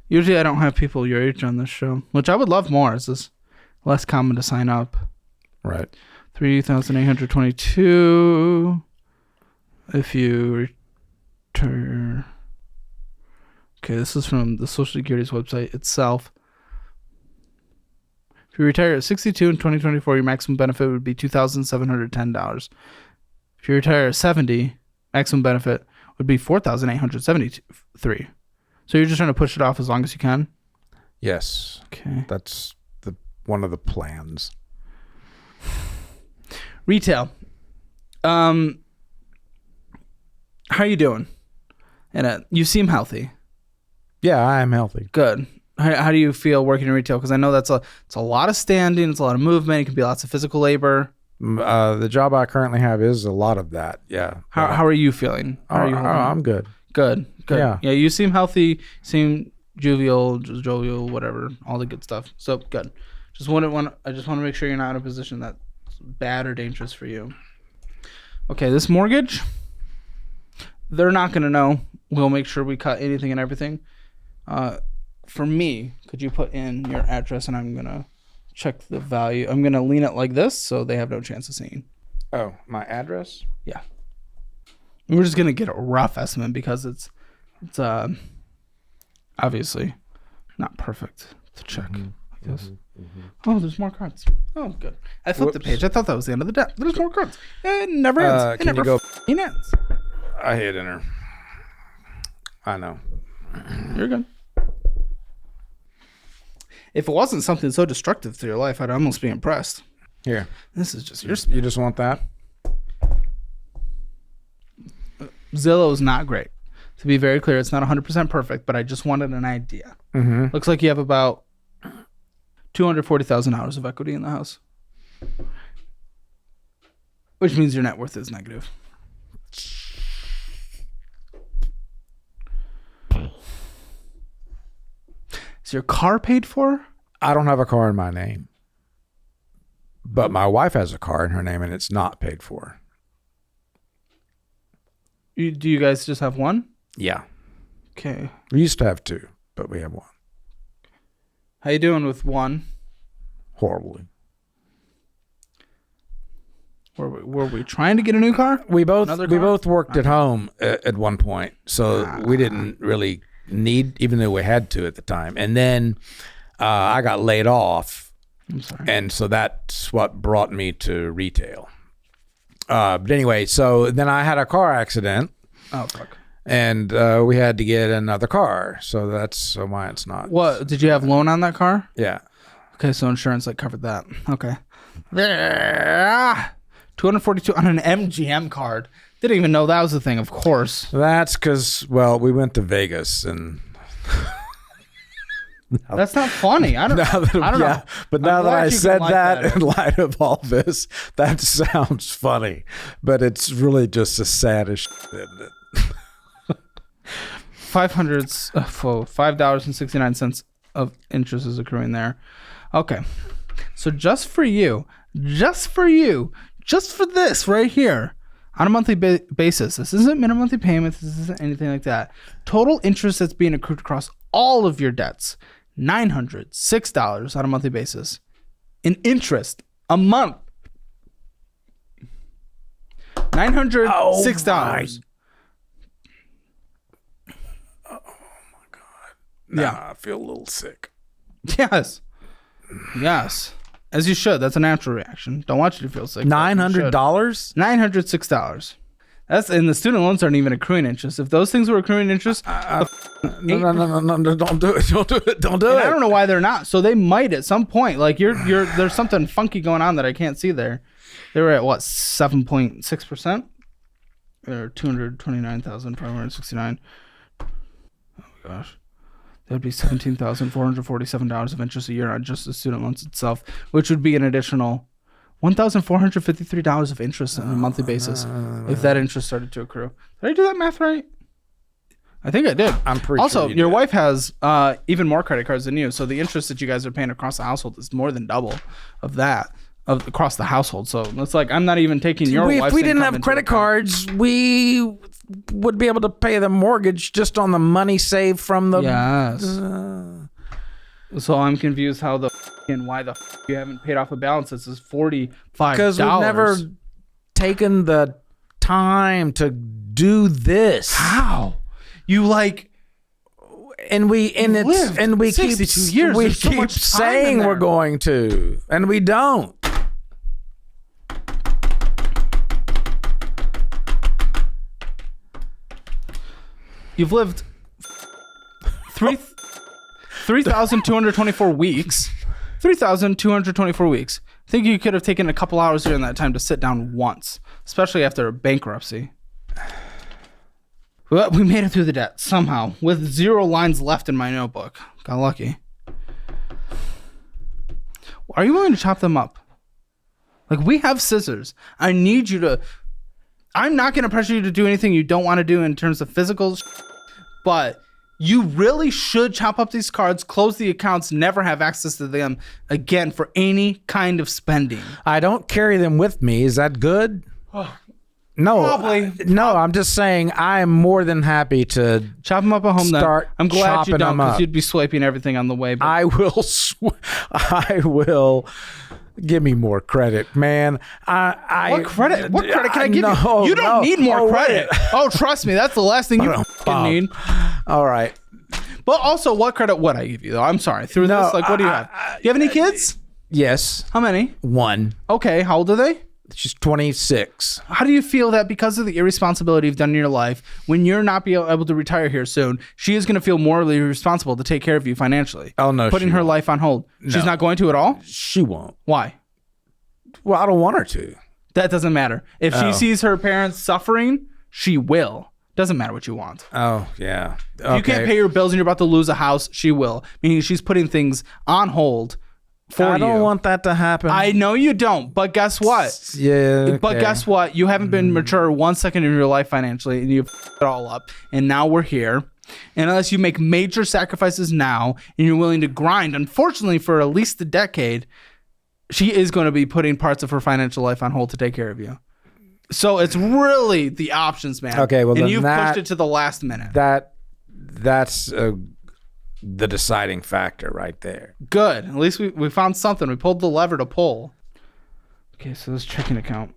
Usually I don't have people your age on this show, which I would love more. It's just less common to sign up. Right. 3,822. If you return. Okay, this is from the Social Security's website itself. If you retire at 62 in 2024, your maximum benefit would be $2,710. If you retire at 70, maximum benefit would be $4,873. So you're just trying to push it off as long as you can? Yes. Okay. That's one of the plans. Retail. How are you doing? And you seem healthy. Yeah, I am healthy. Good. How do you feel working in retail? Because I know it's a lot of standing, it's a lot of movement, it can be lots of physical labor. The job I currently have is a lot of that. Yeah. How are you feeling? I'm good. Good. Yeah. Yeah. You seem healthy. Seem jovial, whatever, all the good stuff. So good. I just want to make sure you're not in a position that's bad or dangerous for you. Okay, this mortgage, they're not going to know. We'll make sure we cut anything and everything. For me, could you put in your address, and I'm going to check the value. I'm going to lean it like this so they have no chance of seeing. Oh, my address? Yeah. We're just going to get a rough estimate because it's obviously not perfect to check like this. Oh, there's more cards. Oh, good. I flipped the page. I thought that was the end of the deck. There's more cards. It never ends. It never ends. I hit enter. I know. You're good. If it wasn't something so destructive to your life, I'd almost be impressed. Here. This is just You just want that? Zillow's not great. To be very clear, it's not 100% perfect, but I just wanted an idea. Looks like you have about $240,000 of equity in the house, which means your net worth is negative. Is your car paid for? I don't have a car in my name, but my wife has a car in her name, and it's not paid for. Do you guys just have one? Yeah. Okay. We used to have two, but we have one. How you doing with one? Horribly. Were we trying to get a new car? We both worked at home at one point, so we didn't really need, even though we had to at the time. And then I got laid off. I'm sorry. And so that's what brought me to retail. But anyway, so then I had a car accident. Oh, fuck. And we had to get another car. So that's why it's not. What? Did you have loan on that car? Yeah. Okay, so insurance covered that. Okay. 242 on an MGM card. Didn't even know that was a thing, of course. That's because, well, we went to Vegas and... That's not funny. I don't know. But now that I said that in light of all this, that sounds funny. But it's really just the saddest shit, isn't it? $5.69 of interest is accruing there. Okay. So just for this right here, on a monthly basis, this isn't minimum monthly payments, this isn't anything like that. Total interest that's being accrued across all of your debts, $906 on a monthly basis. In interest, a month. $906. Oh my God. Nah, I feel a little sick. Yes. As you should. That's a natural reaction. Don't want you to feel sick. $900? $906. That's, and the student loans aren't even accruing interest. If those things were accruing interest, no, don't do it. Don't do it. I don't know why they're not. So they might at some point. Like there's something funky going on that I can't see there. They were at what, 7.6%? Or 229,569. Oh my gosh. That would be $17,447 of interest a year on just the student loans itself, which would be an additional $1,453 of interest on a monthly basis if that interest started to accrue. Did I do that math right? I think I did. I'm pretty also, sure your wife has even more credit cards than you, so the interest that you guys are paying across the household is more than double of that across the household. So it's like I'm not even taking your wife's. If we didn't have credit cards, we would be able to pay the mortgage just on the money saved from the. Yes. So I'm confused how why you haven't paid off a balance that says $45. Because we've never taken the time to do this. How? You like, and we keep years. We keep saying we're going to, and we don't. You've lived 3,224 weeks. 3,224 weeks. I think you could have taken a couple hours during that time to sit down once, especially after a bankruptcy. But we made it through the debt somehow with 0 lines left in my notebook. Got lucky. Are you willing to chop them up? Like, we have scissors. I need you to... I'm not going to pressure you to do anything you don't want to do in terms of physical, but You really should chop up these cards, close the accounts, never have access to them again for any kind of spending. I don't carry them with me. Is that good? No, Probably. No, I'm just saying I'm more than happy to Chop them up at home. start I'm glad you chopping don't, them up. because you'd be swiping everything on the way. But I will. Give me more credit, man. what credit? What credit can I give no, you? You don't need more credit. Wait. Oh, trust me, that's the last thing you fucking need. All right. But also, what credit would I give you, though? I'm sorry. Through No, this, like, what do you have? Do you have any kids? Yes. How many? One. Okay, how old are they? She's 26. How do you feel that because of the irresponsibility you've done in your life, when you're not be able to retire here soon, she is going to feel morally responsible to take care of you financially? Oh, no, putting she her won't. life on hold. She's not going to at all? She won't. Why? Well, I don't want her to. That doesn't matter. If she sees her parents suffering, she will. Doesn't matter what you want. Oh, yeah. If you can't pay your bills and you're about to lose a house, she will. Meaning she's putting things on hold for you. I don't want that to happen. I know you don't, but guess what? Yeah. But guess what? You haven't been mature 1 second in your life financially, and you've f***ed it all up. And now we're here. And unless you make major sacrifices now, and you're willing to grind, unfortunately, for at least a decade, she is going to be putting parts of her financial life on hold to take care of you. So it's really the options, man. Okay, well, and then you've that- pushed it to the last minute. That's the deciding factor right there. Good. At least we found something. We pulled the lever to pull. Okay, so this checking account.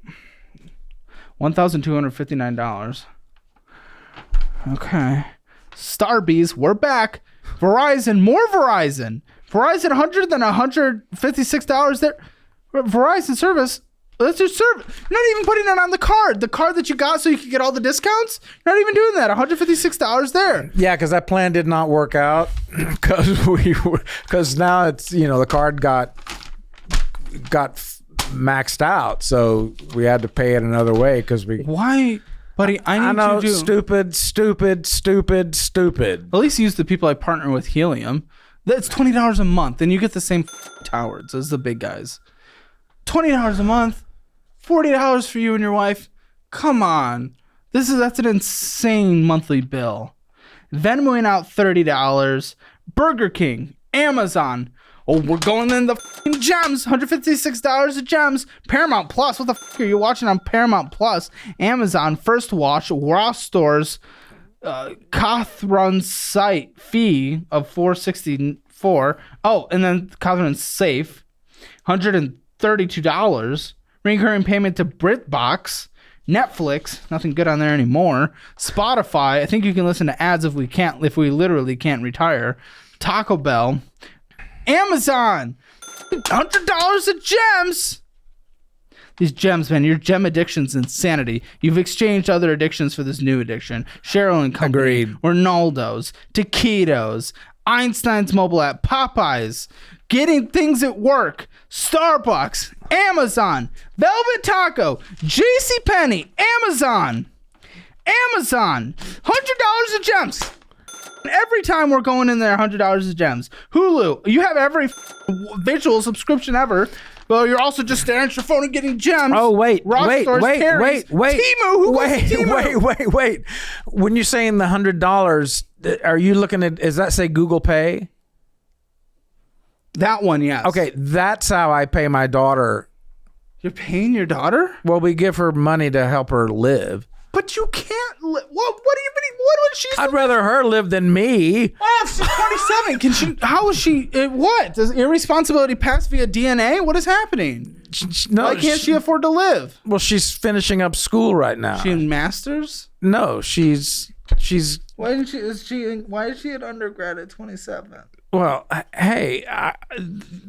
$1,259. Okay. Starbees, we're back. Verizon, more Verizon. Verizon, $100 than $156 there. Verizon service. Let's just serve. You're not even putting it on the card. The card that you got so you could get all the discounts. You're not even doing that. $156 there. Yeah, because that plan did not work out. Because now it's, the card got maxed out, so we had to pay it another way because we. Why, buddy? I need know, you to stupid. at least use the people I partner with. Helium. That's $20 a month, and you get the same towers as the big guys. $20 a month, $40 for you and your wife. Come on, that's an insane monthly bill. Venmoing out $30. Burger King, Amazon. Oh, we're going in the f***ing gems. $156 of gems. Paramount Plus. What the f*** are you watching on Paramount Plus? Amazon, First Watch, Ross Stores, Cothran's site fee of $464. Oh, and then Cothran's safe, $132. Recurring payment to BritBox. Netflix, nothing good on there anymore. Spotify, I think you can listen to ads if we literally can't retire. Taco Bell. Amazon, $100 of gems. These gems, man, your gem addiction's insanity. You've exchanged other addictions for this new addiction. Cheryl and Company, Agreed. Ronaldo's, taquitos, Einstein's mobile app, Popeyes, getting things at work, Starbucks, Amazon, Velvet Taco, JCPenney, Amazon, $100 of gems. Every time we're going in there, $100 of gems. Hulu, you have every visual subscription ever. Well, you're also just staring at your phone and getting gems. Oh, wait. Ross Stores, Carries, Temu. Who goes to Temu? Wait. When you're saying the $100, are you looking at, does that say Google Pay? That one, yes. Okay, that's how I pay my daughter. You're paying your daughter? Well, we give her money to help her live. But you can't. What do you mean? What would she? I'd rather her live than me. Oh, she's 27. Can she? How is she? What does irresponsibility pass via DNA? What is happening? No, Why can't she afford to live? Well, she's finishing up school right now. She in masters? No, she's. Why didn't she? Why is she an undergrad at 27? Well, hey,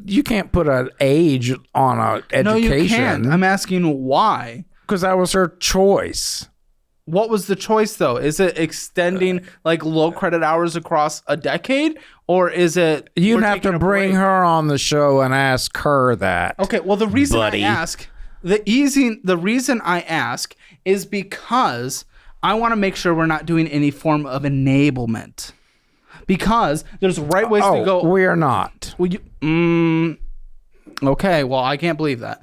you can't put an age on a education. No, you can't. I'm asking why. Because that was her choice. What was the choice, though? Is it extending like low credit hours across a decade, or is it? You'd have to bring her on the show and ask her that. Okay. Well, the reason buddy. I ask, the reason I ask is because I want to make sure we're not doing any form of enablement. Because there's right ways to go. We are not. Well, okay. Well, I can't believe that.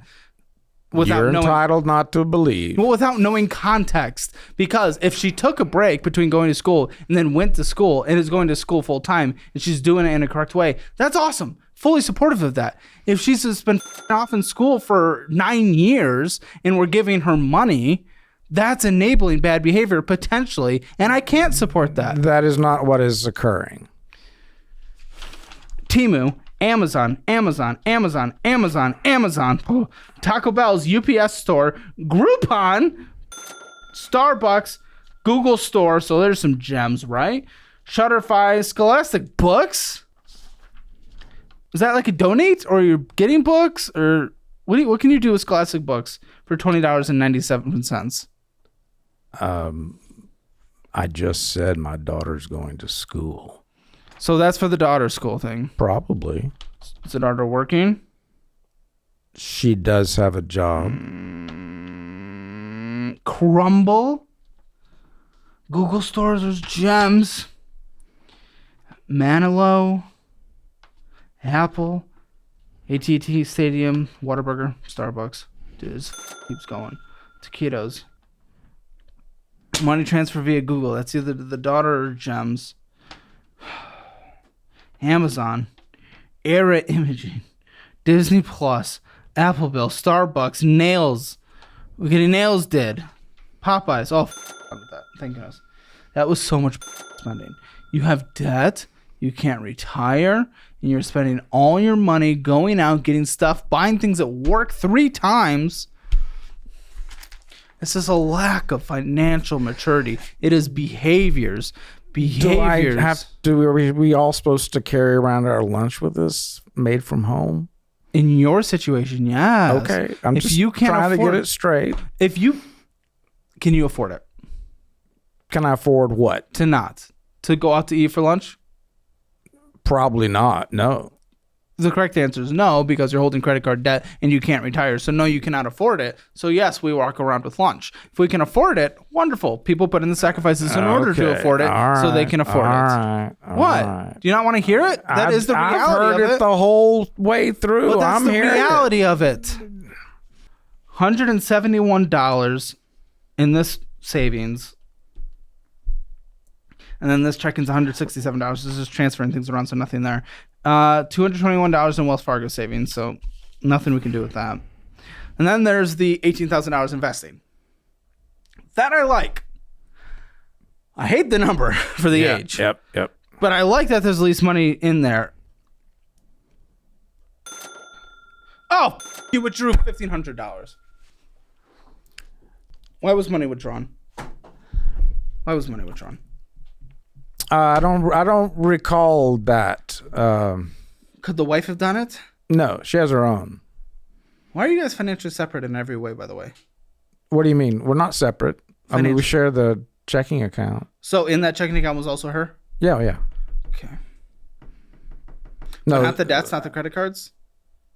You're entitled not to believe. Well, without knowing context. Because if she took a break between going to school and then went to school and is going to school full time and she's doing it in a correct way, that's awesome. Fully supportive of that. If she's just been off in school for 9 years and we're giving her money, that's enabling bad behavior potentially, and I can't support that. That is not what is occurring. Temu, Amazon, Taco Bell's UPS store, Groupon, Starbucks, Google Store. So there's some gems, right? Shutterfly, Scholastic Books. Is that like a donate, or you're getting books, or what can you do with Scholastic Books for $20.97? I just said my daughter's going to school. So that's for the daughter school thing. Probably. Is the daughter working? She does have a job. Crumble. Google stores, there's gems. Manilow. Apple. AT&T Stadium. Whataburger. Starbucks. Dude, this keeps going. Taquitos. Money transfer via Google. That's either the daughter or gems. Amazon. Era Imaging. Disney Plus. Apple Bill. Starbucks. Nails. We're getting nails did. Popeyes. Oh, with that. Thank goodness. That was so much spending. You have debt. You can't retire. And you're spending all your money going out, getting stuff, buying things at work 3 times. This is a lack of financial maturity. It is behaviors. Are we all supposed to carry around our lunch with us made from home? In your situation, yes. Okay. I'm just trying to get it straight. Can you afford it? Can I afford what? To go out to eat for lunch? Probably not. No. The correct answer is no, because you're holding credit card debt and you can't retire. So no, you cannot afford it. So yes, we walk around with lunch. If we can afford it, wonderful. People put in the sacrifices in order to afford it so they can afford it. What? Do you not want to hear it? That is the reality I've heard of it. The whole way through. But that's the reality of it. $171 in this savings. And then this check-in's $167. This is just transferring things around, so nothing there. $221 in Wells Fargo savings, so nothing we can do with that. And then there's the $18,000 investing. That I like. I hate the number for the age. Yep. But I like that there's at least money in there. Oh, you withdrew $1,500. Why was money withdrawn? I don't recall that. Could the wife have done it? No, she has her own. Why are you guys financially separate in every way, by the way? What do you mean? We're not separate. I mean, we share the checking account. So in that checking account was also her? Yeah. Okay. No, but not the debts, not the credit cards?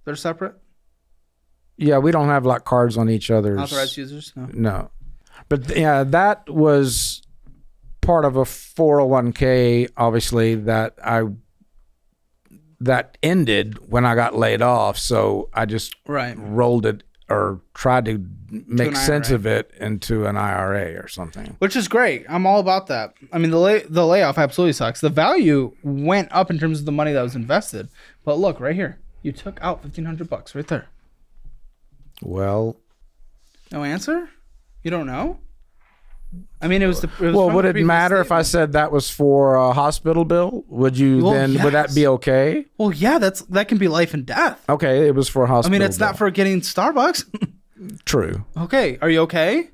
They're separate? Yeah, we don't have like cards on each other's. Authorized users? No. But yeah, that was part of a 401k, obviously, that ended when I got laid off. So I just rolled it or tried to make sense of it into an IRA or something. Which is great. I'm all about that. I mean, the layoff absolutely sucks. The value went up in terms of the money that was invested. But look, right here. You took out $1,500 right there. Well. No answer? You don't know? I mean, it was would it matter if I said that was for a hospital bill? Would you would that be okay? Well, yeah, that can be life and death. Okay, it was for a hospital. I mean, it's not for getting Starbucks. True. Okay, are you okay?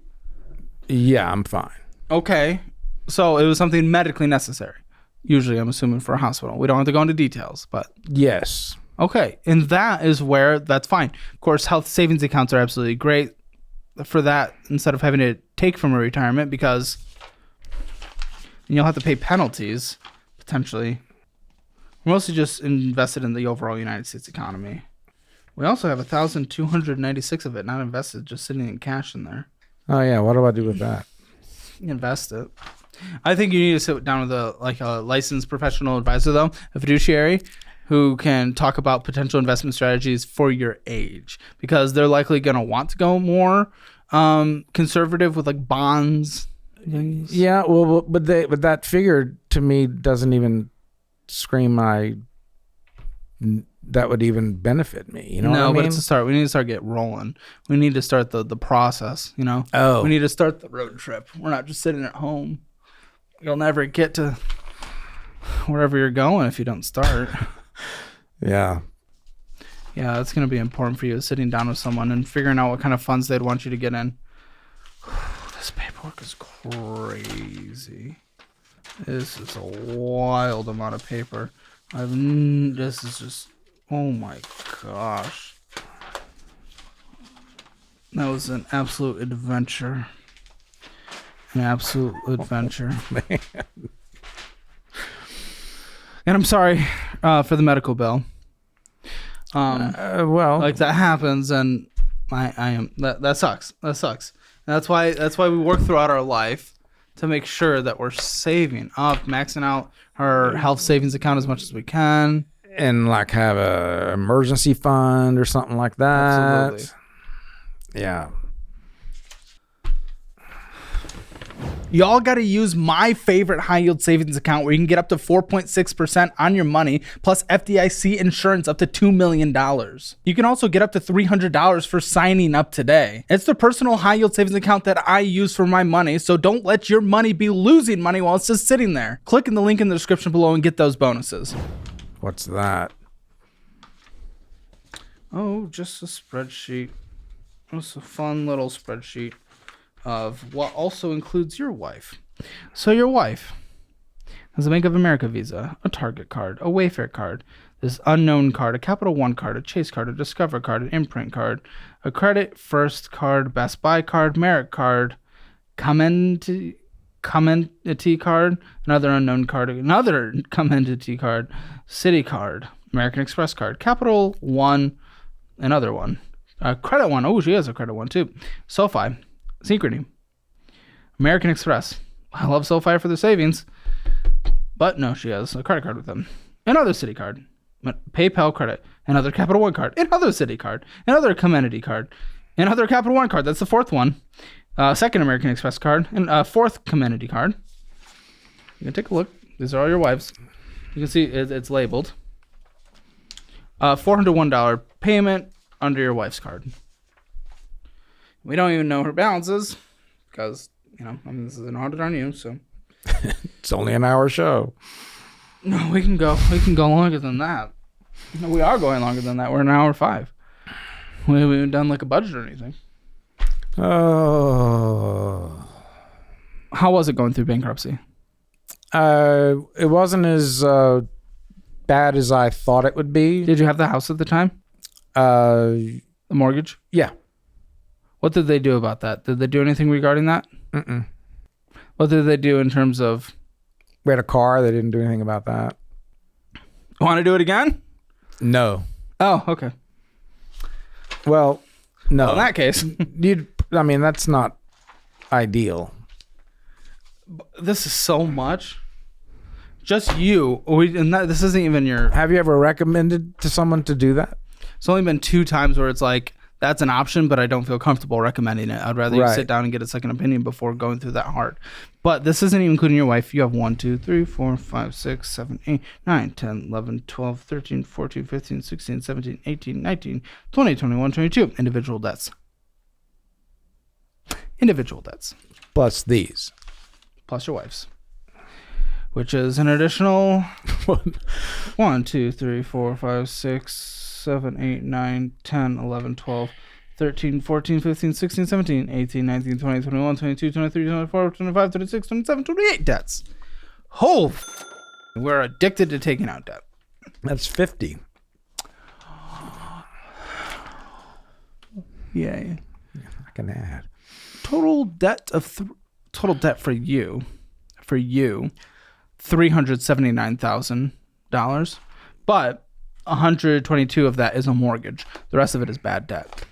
Yeah, I'm fine. Okay, so it was something medically necessary. Usually, I'm assuming for a hospital. We don't have to go into details, but yes. Okay, and that is where that's fine. Of course, health savings accounts are absolutely great for that instead of having to take from a retirement, because you'll have to pay penalties potentially. We're mostly just invested in the overall United States economy. We also have 1,296 of it not invested, just sitting in cash in there. Oh yeah, what do I do with that? Invest it. I think you need to sit down with a licensed professional advisor, though, a fiduciary, who can talk about potential investment strategies for your age, because they're likely going to want to go more conservative with like bonds. Yeah, well, but that figure to me doesn't even scream that would even benefit me. You know what I mean? But it's a start. We need to start get rolling. We need to start the process, you know? Oh. We need to start the road trip. We're not just sitting at home. You'll never get to wherever you're going if you don't start. Yeah. Yeah, that's going to be important for you, sitting down with someone and figuring out what kind of funds they'd want you to get in. This paperwork is crazy. This is a wild amount of paper. This is just, oh my gosh. That was an absolute adventure. An absolute adventure. Man. And I'm sorry for the medical bill. Well, like that happens, and I am that sucks. That sucks. And that's why we work throughout our life to make sure that we're saving up, maxing out our health savings account as much as we can, and like have a emergency fund or something like that. Absolutely. Yeah. Y'all got to use my favorite high yield savings account where you can get up to 4.6% on your money plus FDIC insurance up to $2 million. You can also get up to $300 for signing up today. It's the personal high yield savings account that I use for my money, so don't let your money be losing money while it's just sitting there. Click in the link in the description below and get those bonuses. What's that? Oh, just a spreadsheet. It's a fun little spreadsheet of what also includes your wife. So your wife has a Bank of America Visa, a Target card, a Wayfair card, this unknown card, a Capital One card, a Chase card, a Discover card, an Imprint card, a Credit First card, Best Buy card, Merit card, Commendity card, another unknown card, another Commendity card, Citi card, American Express card, Capital One, another one, Credit One. Oh, she has a Credit One too. SoFi, Synchrony, American Express. I love SoFi for their savings, but no, she has a credit card with them. Another Citi card, PayPal credit, another Capital One card, another Citi card, another Commendity card, another Capital One card. That's the fourth one. Second American Express card, and fourth Commendity card. You can take a look. These are all your wives. You can see it's labeled. $401 payment under your wife's card. We don't even know her balances because, this is an audit on you, so. It's only an hour show. No, we can go longer than that. No, we are going longer than that. We're an hour 5. We haven't done like a budget or anything. Oh. How was it going through bankruptcy? It wasn't as bad as I thought it would be. Did you have the house at the time? The mortgage? Yeah. What did they do about that? Did they do anything regarding that? Mm-mm. What did they do in terms of? We had a car. They didn't do anything about that. Want to do it again? No. Oh, okay. Well, no. Well, in that case. That's not ideal. This is so much. Just you. This isn't even your... Have you ever recommended to someone to do that? It's only been 2 times where it's like, that's an option, but I don't feel comfortable recommending it. I'd rather you sit down and get a second opinion before going through that hard. But this isn't even including your wife. You have 1, 2, 3, 4, 5, 6, 7, 8, 9, 10, 11, 12, 13, 14, 15, 16, 17, 18, 19, 20, 21, 22. Individual debts. Individual debts. Plus these. Plus your wife's. Which is an additional 1, 2, 3, 4, 5, 6, 7, 8, 9, 10, 11, 12, 13, 14, 15, 16, 17, 18, 19, 20, 21, 22, 23, 24, 25, 26, 27, 28 debts. We're addicted to taking out debt. That's 50. Yay. I can add. Total debt for you, $379,000, but 122 of that is a mortgage. The rest of it is bad debt.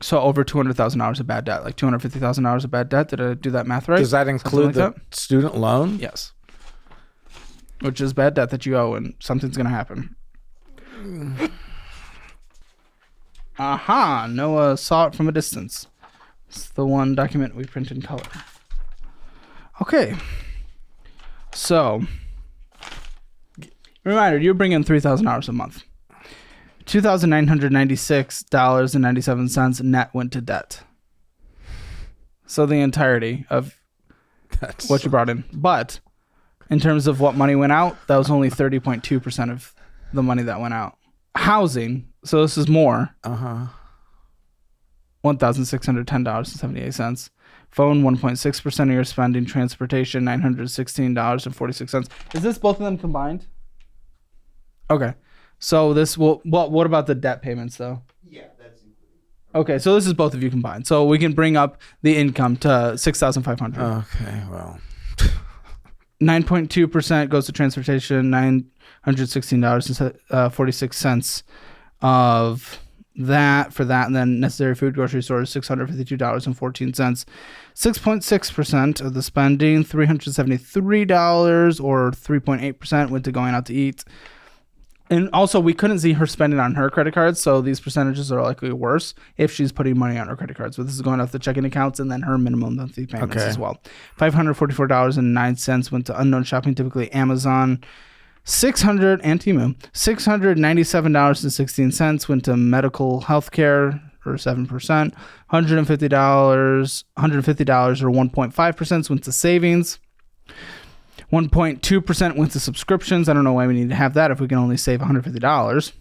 So over $200,000 of bad debt, like $250,000 of bad debt. Did I do that math right? Does that include the student loan? Yes. which is bad debt that you owe, and something's gonna happen. Aha! Noah saw it from a distance. It's the one document we print in color. Okay. So, reminder: you bring in $3,000 a month. $2,996.97 net went to debt. So the entirety of what you brought in. But in terms of what money went out, that was only 30.2% of the money that went out. Housing, so this is more. $1,610.78. Phone, 1.6% of your spending. Transportation, $916.46. Is this both of them combined? Okay. So this will, what about the debt payments though? Yeah, that's included. Okay, so this is both of you combined. So we can bring up the income to $6,500. Okay, well. 9.2% goes to transportation, $916.46 of that for that, and then necessary food, grocery stores, $652.14. 6.6% of the spending, $373 or 3.8% went to going out to eat. And also, we couldn't see her spending on her credit cards, so these percentages are likely worse if she's putting money on her credit cards. But this is going off the checking accounts and then her minimum monthly payments as well. $544.09 went to unknown shopping, typically Amazon. And Temu. $697.16 went to medical health care, or 7%. $150 or 1.5% went to savings. 1.2% went to subscriptions. I don't know why we need to have that if we can only save $150.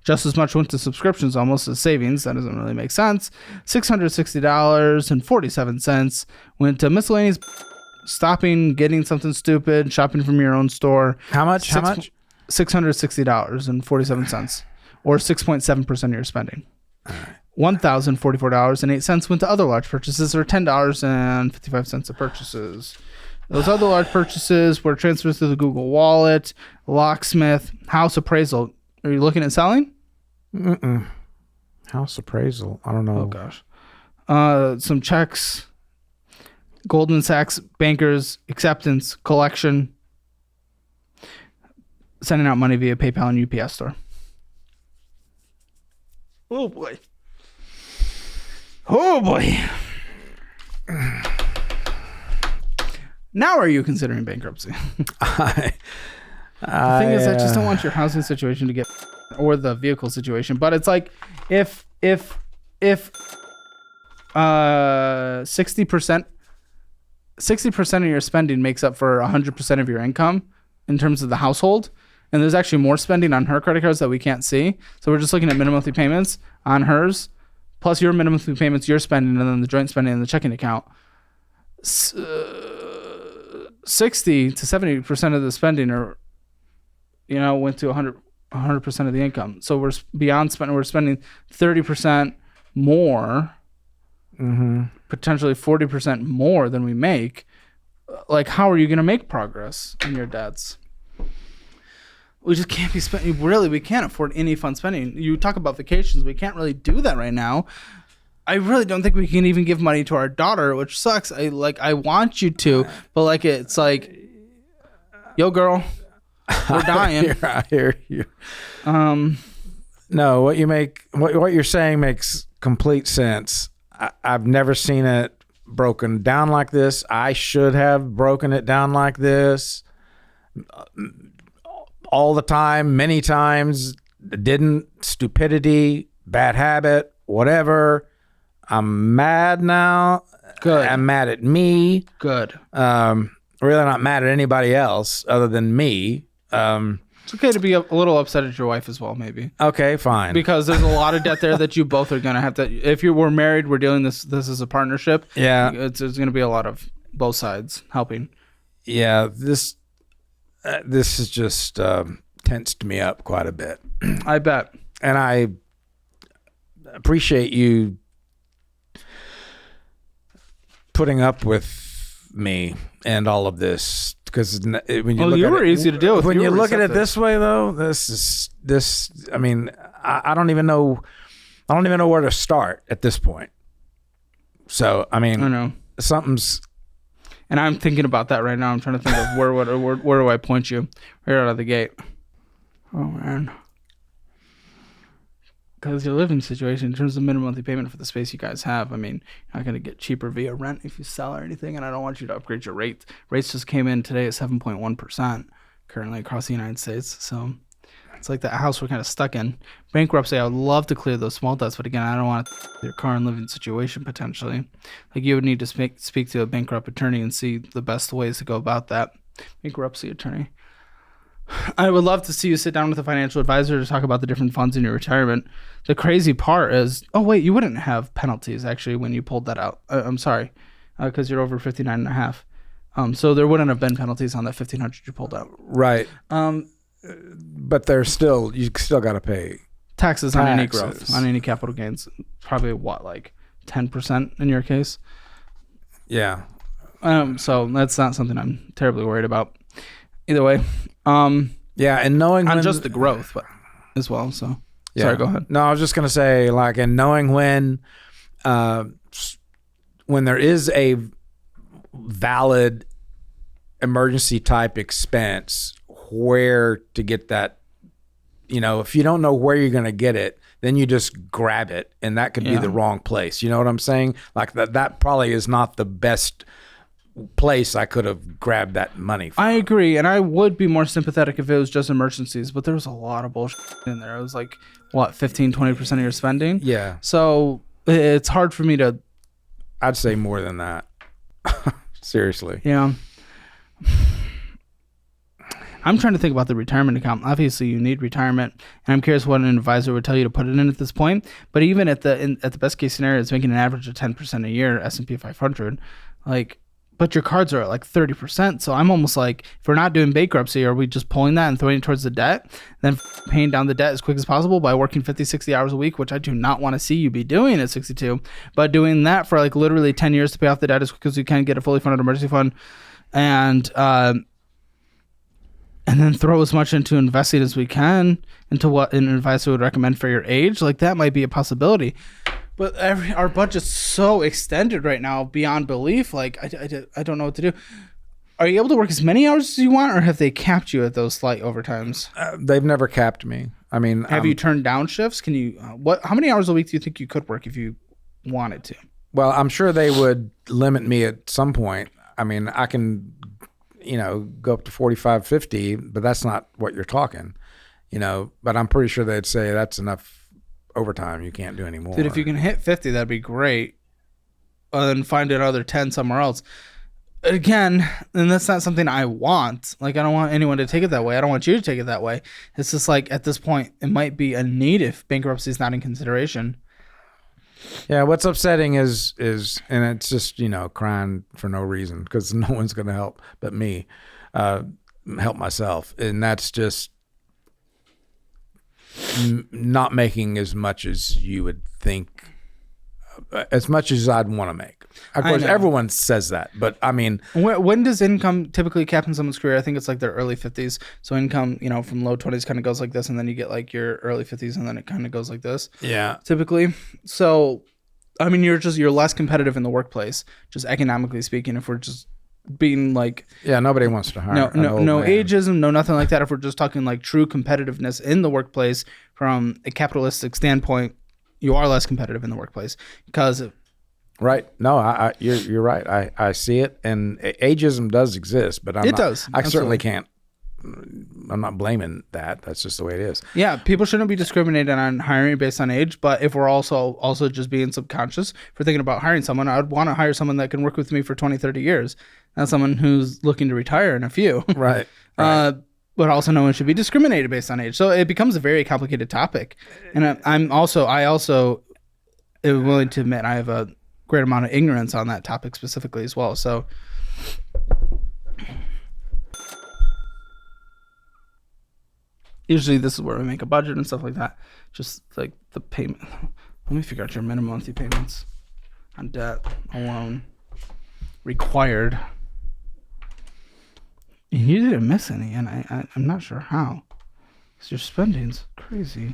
Just as much went to subscriptions almost as savings. That doesn't really make sense. $660.47 went to miscellaneous, stopping, getting something stupid, shopping from your own store. How much? $660.47 or 6.7% of your spending. All right. $1,044.08 went to other large purchases, or $10.55 of purchases. Those other large purchases were transfers to the Google Wallet, locksmith, house appraisal. Are you looking at selling? House appraisal. I don't know. Oh, gosh. Some checks, Goldman Sachs, bankers, acceptance, collection, sending out money via PayPal and UPS store. Oh, boy. Oh, boy. Now are you considering bankruptcy? The thing is, I just don't want your housing situation to get, or the vehicle situation. But it's like, if 60% of your spending makes up for 100% of your income in terms of the household, and there's actually more spending on her credit cards that we can't see. So we're just looking at minimum monthly payments on hers, plus your minimum monthly payments, your spending, and then the joint spending in the checking account. 60 to 70% of the spending went to 100% of the income. So we're beyond spending. We're spending 30% more, potentially 40% more than we make. Like, how are you going to make progress in your debts? We just can't be spending. Really, we can't afford any fun spending. You talk about vacations. We can't really do that right now. I really don't think we can even give money to our daughter, which sucks. I want you to, but it's like, yo, girl, we're dying. I hear you. No, what you're saying makes complete sense. I've never seen it broken down like this. I should have broken it down like this all the time, many times. Didn't. Stupidity, bad habit, whatever. I'm mad now. Good. I'm mad at me. Good. Really not mad at anybody else other than me. It's okay to be a little upset at your wife as well, maybe. Okay, fine. Because there's a lot of debt there that you both are going to have to. If you were married, we're dealing this as a partnership. Yeah. It's going to be a lot of both sides helping. Yeah, this has just tensed me up quite a bit. I bet. And I appreciate you putting up with me and all of this, because when you were easy to deal with. When you look at it this way, though, I mean, I don't even know where to start at this point. So I mean, I know something's. And I'm thinking about that right now. I'm trying to think of where do I point you right out of the gate. Oh, man. Because your living situation, in terms of minimum monthly payment for the space you guys have, I mean, you're not going to get cheaper via rent if you sell or anything, and I don't want you to upgrade your rate. Rates just came in today at 7.1% currently across the United States, so it's like the house we're kind of stuck in. Bankruptcy, I would love to clear those small debts, but again, I don't want to your car and living situation potentially. Like, you would need to speak to a bankrupt attorney and see the best ways to go about that. Bankruptcy attorney. I would love to see you sit down with a financial advisor to talk about the different funds in your retirement. The crazy part is, oh wait, you wouldn't have penalties actually when you pulled that out. I'm sorry, because you're over 59 and a half. So there wouldn't have been penalties on that 1,500 you pulled out. Right. But you still got to pay taxes on any growth, on any capital gains. Probably what, like 10% in your case? Yeah. So that's not something I'm terribly worried about. Either way. Yeah, and knowing on just the growth, but as well. So yeah. Sorry, go ahead. No, I was just gonna say, like, and knowing when there is a valid emergency type expense, where to get that. If you don't know where you're gonna get it, then you just grab it, and that could be the wrong place. You know what I'm saying? Like that probably is not the best place I could have grabbed that money from. I agree, and I would be more sympathetic if it was just emergencies, but there was a lot of bullshit in there. It was like, what, 15-20% of your spending? Yeah. So it's hard for me to... I'd say more than that. Seriously. Yeah. I'm trying to think about the retirement account. Obviously, you need retirement, and I'm curious what an advisor would tell you to put it in at this point. But even at the best case scenario, it's making an average of 10% a year, S&P 500. But your cards are at like 30%. So I'm almost like, if we're not doing bankruptcy, are we just pulling that and throwing it towards the debt, then paying down the debt as quick as possible by working 50, 60 hours a week, which I do not want to see you be doing at 62, but doing that for like literally 10 years to pay off the debt as quick as you can, get a fully funded emergency fund, and then throw as much into investing as we can into what an advisor would recommend for your age. Like, that might be a possibility. But our budget's so extended right now beyond belief. Like, I don't know what to do. Are you able to work as many hours as you want, or have they capped you at those slight overtimes? They've never capped me. I mean, have you turned down shifts? Can you? How many hours a week do you think you could work if you wanted to? Well, I'm sure they would limit me at some point. I mean, I can, go up to 45, 50, but that's not what you're talking, But I'm pretty sure they'd say that's enough overtime, you can't do any more. Dude, if you can hit 50, that'd be great. And find another 10 somewhere else. Again, and that's not something I want. Like, I don't want anyone to take it that way. I don't want you to take it that way. It's just like, at this point, it might be a need if bankruptcy is not in consideration. Yeah, what's upsetting is and it's just, crying for no reason, because no one's going to help but me help myself. And that's just not making as much as you would think, as much as I'd want to make. Of course, everyone says that, but I mean, when does income typically cap in someone's career? I think it's like their early 50s. So income, from low 20s kind of goes like this, and then you get like your early 50s, and then it kind of goes like this. Yeah, typically. So, I mean, you're less competitive in the workplace, just economically speaking. If we're just being like, nobody wants to hire no ageism, no nothing like that. If we're just talking like true competitiveness in the workplace from a capitalistic standpoint, you are less competitive in the workplace because right. No, you're right. I see it, and ageism does exist, but I certainly can't. I'm not blaming that. That's just the way it is. Yeah, people shouldn't be discriminated on hiring based on age, but if we're also just being subconscious for thinking about hiring someone, I would want to hire someone that can work with me for 20, 30 years, not someone who's looking to retire in a few. Right. But also no one should be discriminated based on age. So it becomes a very complicated topic. And I also am willing to admit I have a great amount of ignorance on that topic specifically as well. So usually this is where we make a budget and stuff like that. Just like the payment. Let me figure out your minimum monthly payments on debt alone. Required. You didn't miss any, and I'm not sure how. Because your spending's crazy.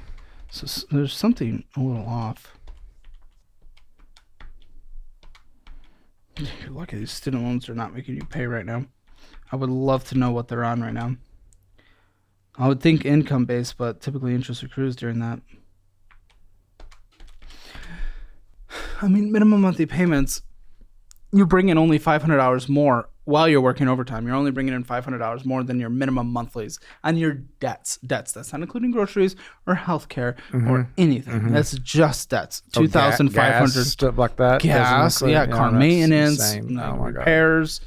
So there's something a little off. You're lucky these student loans are not making you pay right now. I would love to know what they're on right now. I would think income based, but typically interest accrues during that. I mean, minimum monthly payments, you bring in only $500 more while you're working overtime. You're only bringing in $500 more than your minimum monthlies on your debts. That's not including groceries or healthcare or anything. That's just debts. $2,500. Stuff like that. Gas, car maintenance, repairs,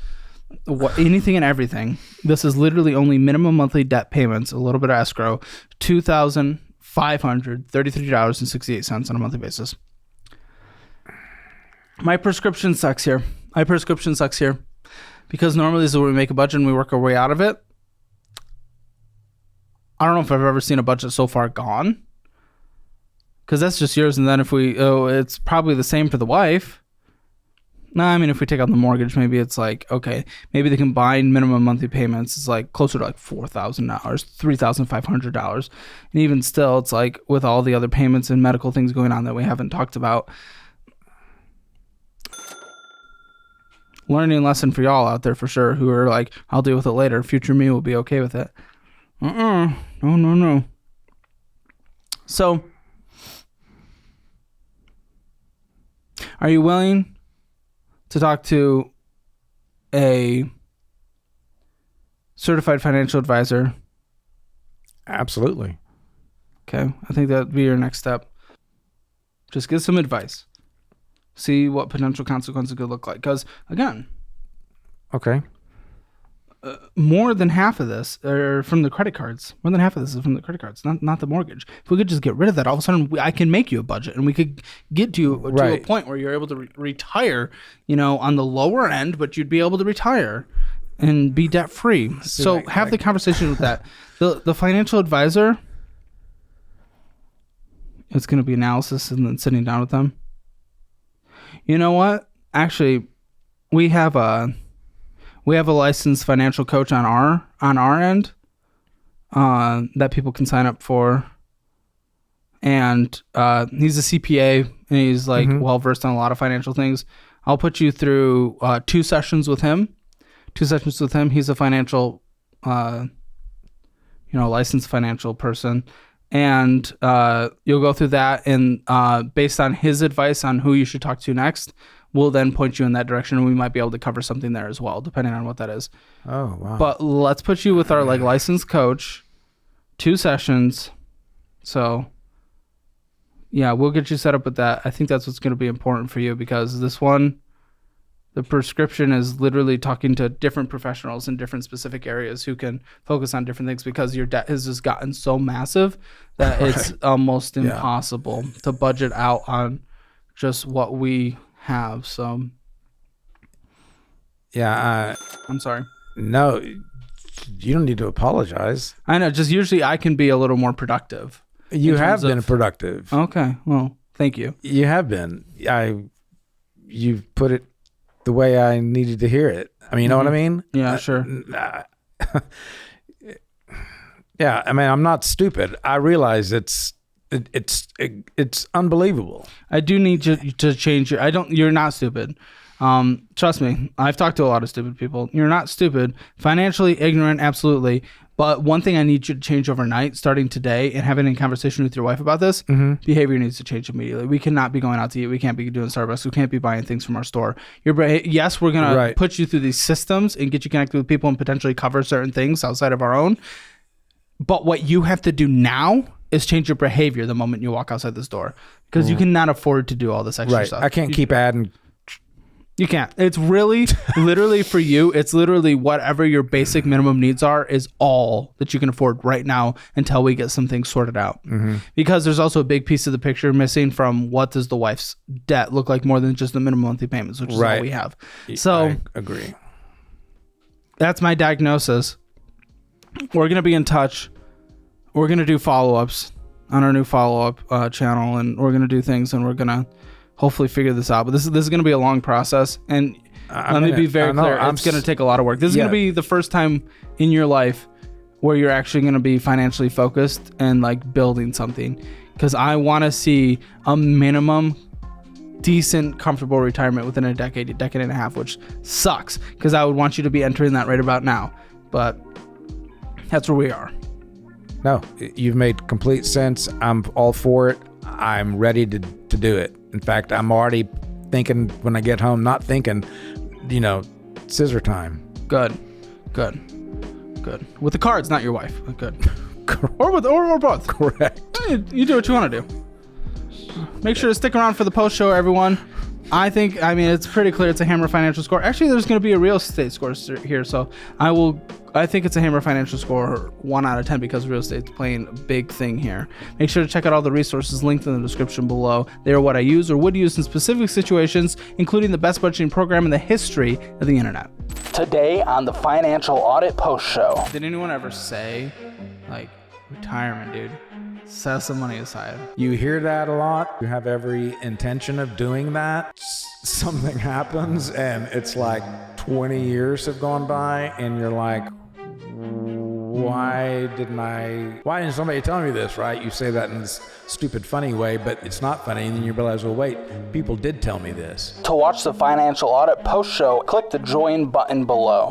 anything and everything. This is literally only minimum monthly debt payments, a little bit of escrow, $2,533.68 on a monthly basis. My prescription sucks here. Because normally this is where we make a budget and we work our way out of it. I don't know if I've ever seen a budget so far gone. Because that's just yours. And then if it's probably the same for the wife. No, I mean, if we take out the mortgage, maybe it's like, okay, maybe the combined minimum monthly payments is like closer to like $4,000, $3,500. And even still, it's like with all the other payments and medical things going on that we haven't talked about. Learning lesson for y'all out there for sure who are like, I'll deal with it later. Future me will be okay with it. No. So, are you willing to talk to a certified financial advisor? Absolutely. Okay. I think that'd be your next step. Just get some advice. See what potential consequences could look like. Because, again, okay, more than half of this are from the credit cards. More than half of this is from the credit cards, not the mortgage. If we could just get rid of that, all of a sudden I can make you a budget, and we could get to a point where you're able to retire, on the lower end, but you'd be able to retire and be debt free. So have the conversation with that. The financial advisor, it's going to be analysis and then sitting down with them. You know what? Actually, we have a licensed financial coach on our end that people can sign up for, and he's a CPA and he's like well versed on a lot of financial things. I'll put you through 2 sessions with him. He's a financial, licensed financial person. And you'll go through that, and based on his advice on who you should talk to next, we'll then point you in that direction, and we might be able to cover something there as well, depending on what that is. Oh, wow. But let's put you with our licensed coach, 2 sessions. So, yeah, we'll get you set up with that. I think that's what's going to be important for you, because this one, the prescription is literally talking to different professionals in different specific areas who can focus on different things, because your debt has just gotten so massive that it's almost impossible to budget out on just what we have. So, yeah, I'm sorry. No, you don't need to apologize. I know. Just usually I can be a little more productive. You have been productive. Okay. Well, thank you. You have been. You've put it the way I needed to hear it. I mean, you know what I mean? Yeah, sure. Yeah, I mean, I'm not stupid. I realize it's unbelievable. I do need you to change you're not stupid. Trust me, I've talked to a lot of stupid people. You're not stupid. Financially ignorant, absolutely. But one thing I need you to change overnight, starting today, and having a conversation with your wife about this, behavior needs to change immediately. We cannot be going out to eat. We can't be doing Starbucks. We can't be buying things from our store. Yes, we're going to put you through these systems and get you connected with people and potentially cover certain things outside of our own. But what you have to do now is change your behavior the moment you walk outside this door, because you cannot afford to do all this extra stuff. I can't keep adding. You can't. It's really, literally for you, it's literally whatever your basic minimum needs are is all that you can afford right now until we get some things sorted out. Because there's also a big piece of the picture missing from what does the wife's debt look like more than just the minimum monthly payments, which is all we have. So I agree. That's my diagnosis. We're going to be in touch. We're going to do follow-ups on our new follow-up channel, and we're going to do things, and we're going to hopefully figure this out. But this is going to be a long process, and let me be very clear. It's going to take a lot of work. This is going to be the first time in your life where you're actually going to be financially focused and like building something, because I want to see a minimum decent, comfortable retirement within a decade and a half, which sucks because I would want you to be entering that right about now. But that's where we are. No, you've made complete sense. I'm all for it. I'm ready to do it. In fact, I'm already thinking when I get home, not thinking, scissor time. Good. With the cards, not your wife. Good. or both. Correct. You do what you want to do. Make sure to stick around for the post show, everyone. I mean, it's pretty clear it's a Hammer Financial score. Actually, there's going to be a real estate score here, so I think it's a Hammer Financial score 1 out of 10 because real estate's playing a big thing here. Make sure to check out all the resources linked in the description below. They are what I use or would use in specific situations, including the best budgeting program in the history of the internet. Today on the Financial Audit Post Show. Did anyone ever say, retirement, dude? Set some money aside. You hear that a lot. You have every intention of doing that. Something happens and it's like 20 years have gone by and you're like, why didn't somebody tell me this, right? You say that in this stupid funny way, but it's not funny. And then you realize, well, wait, people did tell me this. To watch the Financial Audit Post Show, click the join button below.